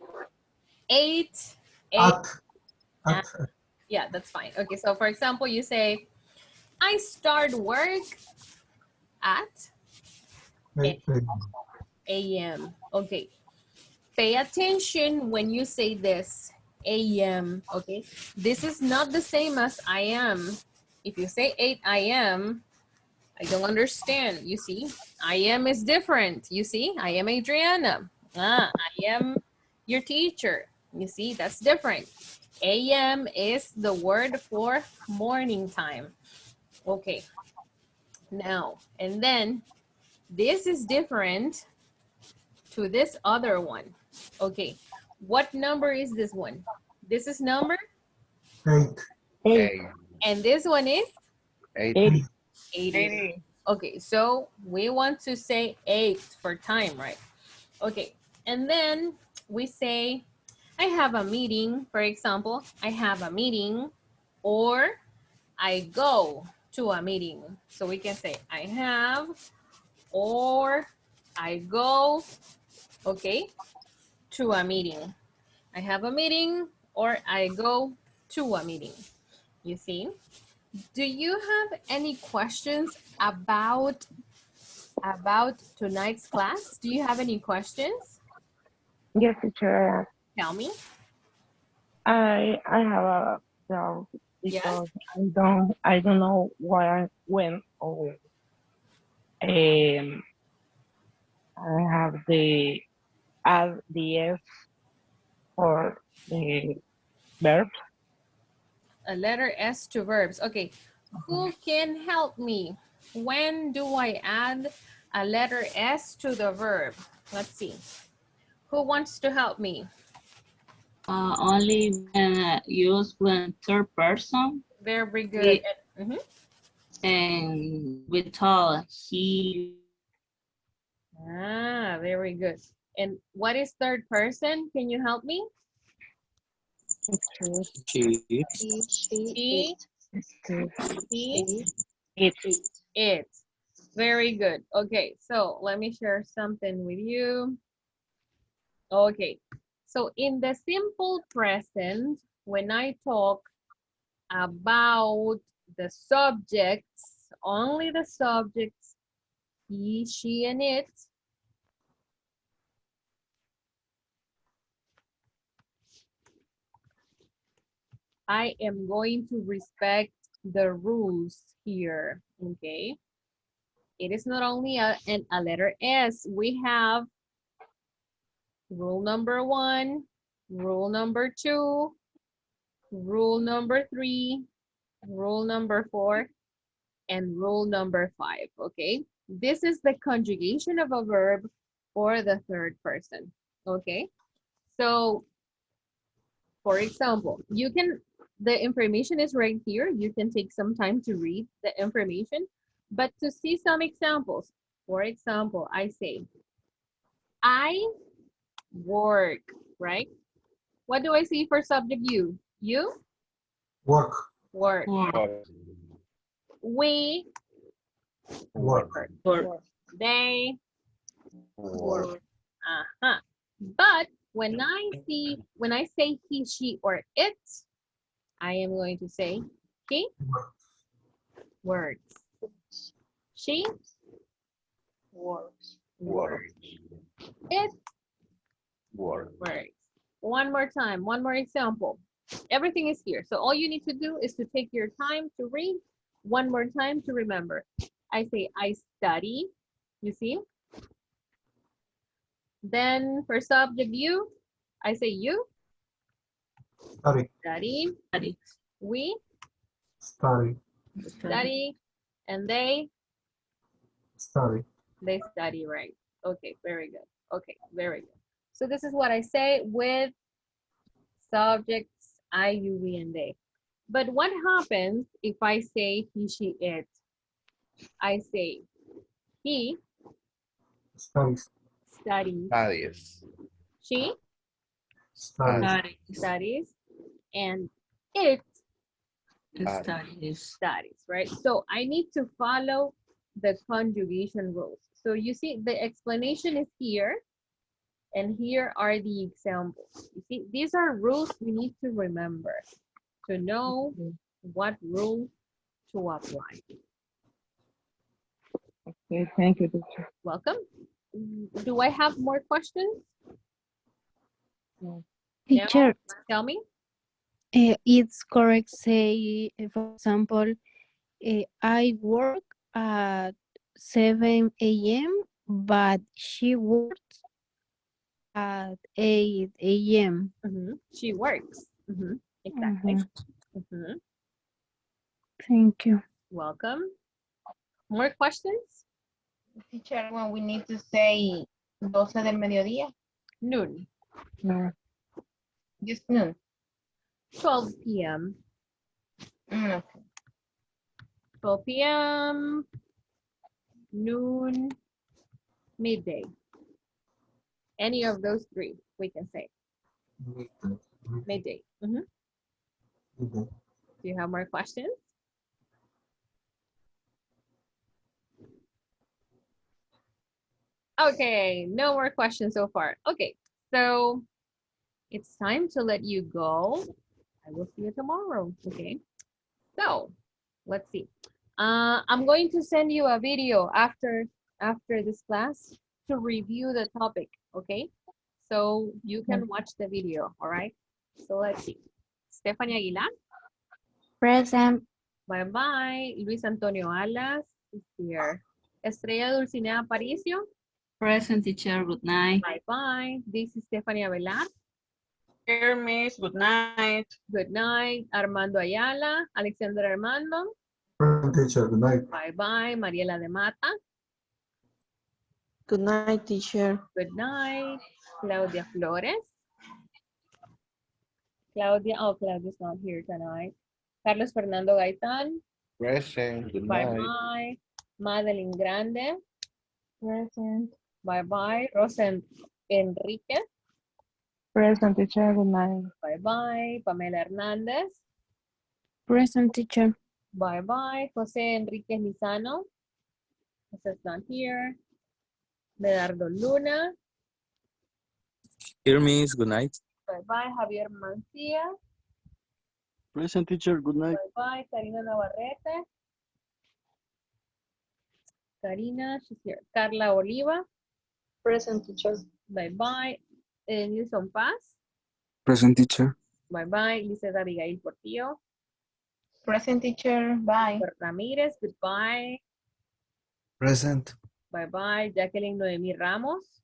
8
At
Yeah, that's fine. Okay, so for example, you say, I start work at
8
a.m. Okay, pay attention when you say this, a.m. Okay, this is not the same as I am. If you say 8 a.m., I don't understand. You see, I am is different. You see, I am Adriana. I am your teacher. You see, that's different. AM is the word for morning time. Okay, now, and then this is different to this other one. Okay, what number is this one? This is number?
8.
8.
And this one is?
80.
80. Okay, so we want to say 8 for time, right? Okay, and then we say, I have a meeting, for example, I have a meeting, or I go to a meeting. So we can say I have, or I go, okay, to a meeting. I have a meeting, or I go to a meeting. You see? Do you have any questions about tonight's class? Do you have any questions?
Yes, teacher.
Tell me.
I have a doubt
Yes.
because I don't know why when or I have the add the s for the verb.
A letter S to verbs. Okay, who can help me? When do I add a letter S to the verb? Let's see. Who wants to help me?
Only when used when third person.
Very good. Mhm.
And we told he.
Very good. And what is third person? Can you help me?
She,
She, he,
It.
it. Very good. Okay, so let me share something with you. Okay, so in the simple present, when I talk about the subjects, only the subjects, he, she, and it, I am going to respect the rules here, okay? It is not only a letter S. We have rule number 1, rule number 2, rule number 3, rule number 4, and rule number 5, okay? This is the conjugation of a verb for the third person, okay? So, for example, the information is right here. You can take some time to read the information, but to see some examples, for example, I say, I work, right? What do I see for subject you? You?
Work.
Work. We work. They work. But when I say he, she, or it, I am going to say he works. She works. It works. One more time, one more example. Everything is here. So all you need to do is to take your time to read one more time to remember. I say I study, you see? Then for subject you, I say you
Study.
study. We
Study.
study. And they
Study.
study, right? Okay, very good. Okay, very good. So this is what I say with subjects I, you, we, and they. But what happens if I say he, she, it? I say he
Studies.
studies.
Studies.
She
Studies.
studies. And it
Studies.
studies, right? So I need to follow the conjugation rules. So you see the explanation is here, and here are the examples. You see, these are rules we need to remember. to know what rule to apply.
Okay, thank you, teacher.
Welcome. Do I have more questions? No.
Teacher,
Tell me.
it's correct say, for example, I work at 7 a.m., but she works at 8 a.m.
She works. Exactly.
Thank you.
Welcome. More questions?
Teacher, when we need to say 12 del mediodía.
Noon.
No. Just noon.
12 p.m.
Okay.
12 p.m., noon, midday. Any of those three, we can say. Midday. Do you have more questions? Okay, no more questions so far. Okay, so it's time to let you go. I will see you tomorrow, okay? So, let's see. I'm going to send you a video after this class to review the topic, okay? So you can watch the video, all right? So let's see. Stephanie Aguilar.
Present.
Bye-bye. Luis Antonio Alas is here. Estrella Dulcinea Aparicio.
Present, teacher. Good night.
Bye-bye. This is Stephanie Avelar.
Here, miss. Good night.
Good night. Armando Ayala. Alexander Armando.
Present, teacher. Good night.
Bye-bye. Mariela de Mata.
Good night, teacher.
Good night. Claudia Flores. Claudia's not here tonight. Carlos Fernando Gaitán.
Present. Good night.
Bye-bye. Madeline Grande.
Present.
Bye-bye. Rosa Enriquez.
Present, teacher. Good night.
Bye-bye. Pamela Hernández.
Present, teacher.
Bye-bye. José Enriquez Lizano. José's not here. Medardo Luna.
Hear me, good night.
Bye-bye. Javier Mancía.
Present, teacher. Good night.
Bye-bye. Karina Navarrete. Karina, she's here. Carla Oliva.
Present, teacher.
Bye-bye. Nilson Paz.
Present, teacher.
Bye-bye. Lizeth Abigail Portillo.
Present, teacher. Bye.
Ramírez. Goodbye.
Present.
Bye-bye. Jacqueline Noemí Ramos.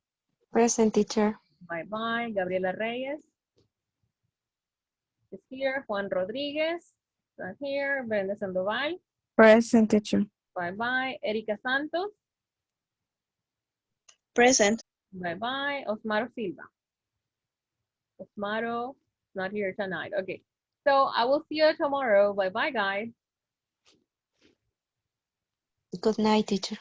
Present, teacher.
Bye-bye. Gabriela Reyes is here. Juan Rodríguez. Not here. Brenda Sandoval.
Present, teacher.
Bye-bye. Erika Santos.
Present.
Bye-bye. Osmaro Silva. Osmaro, not here tonight. Okay. So I will see you tomorrow. Bye-bye, guys.
Good night, teacher.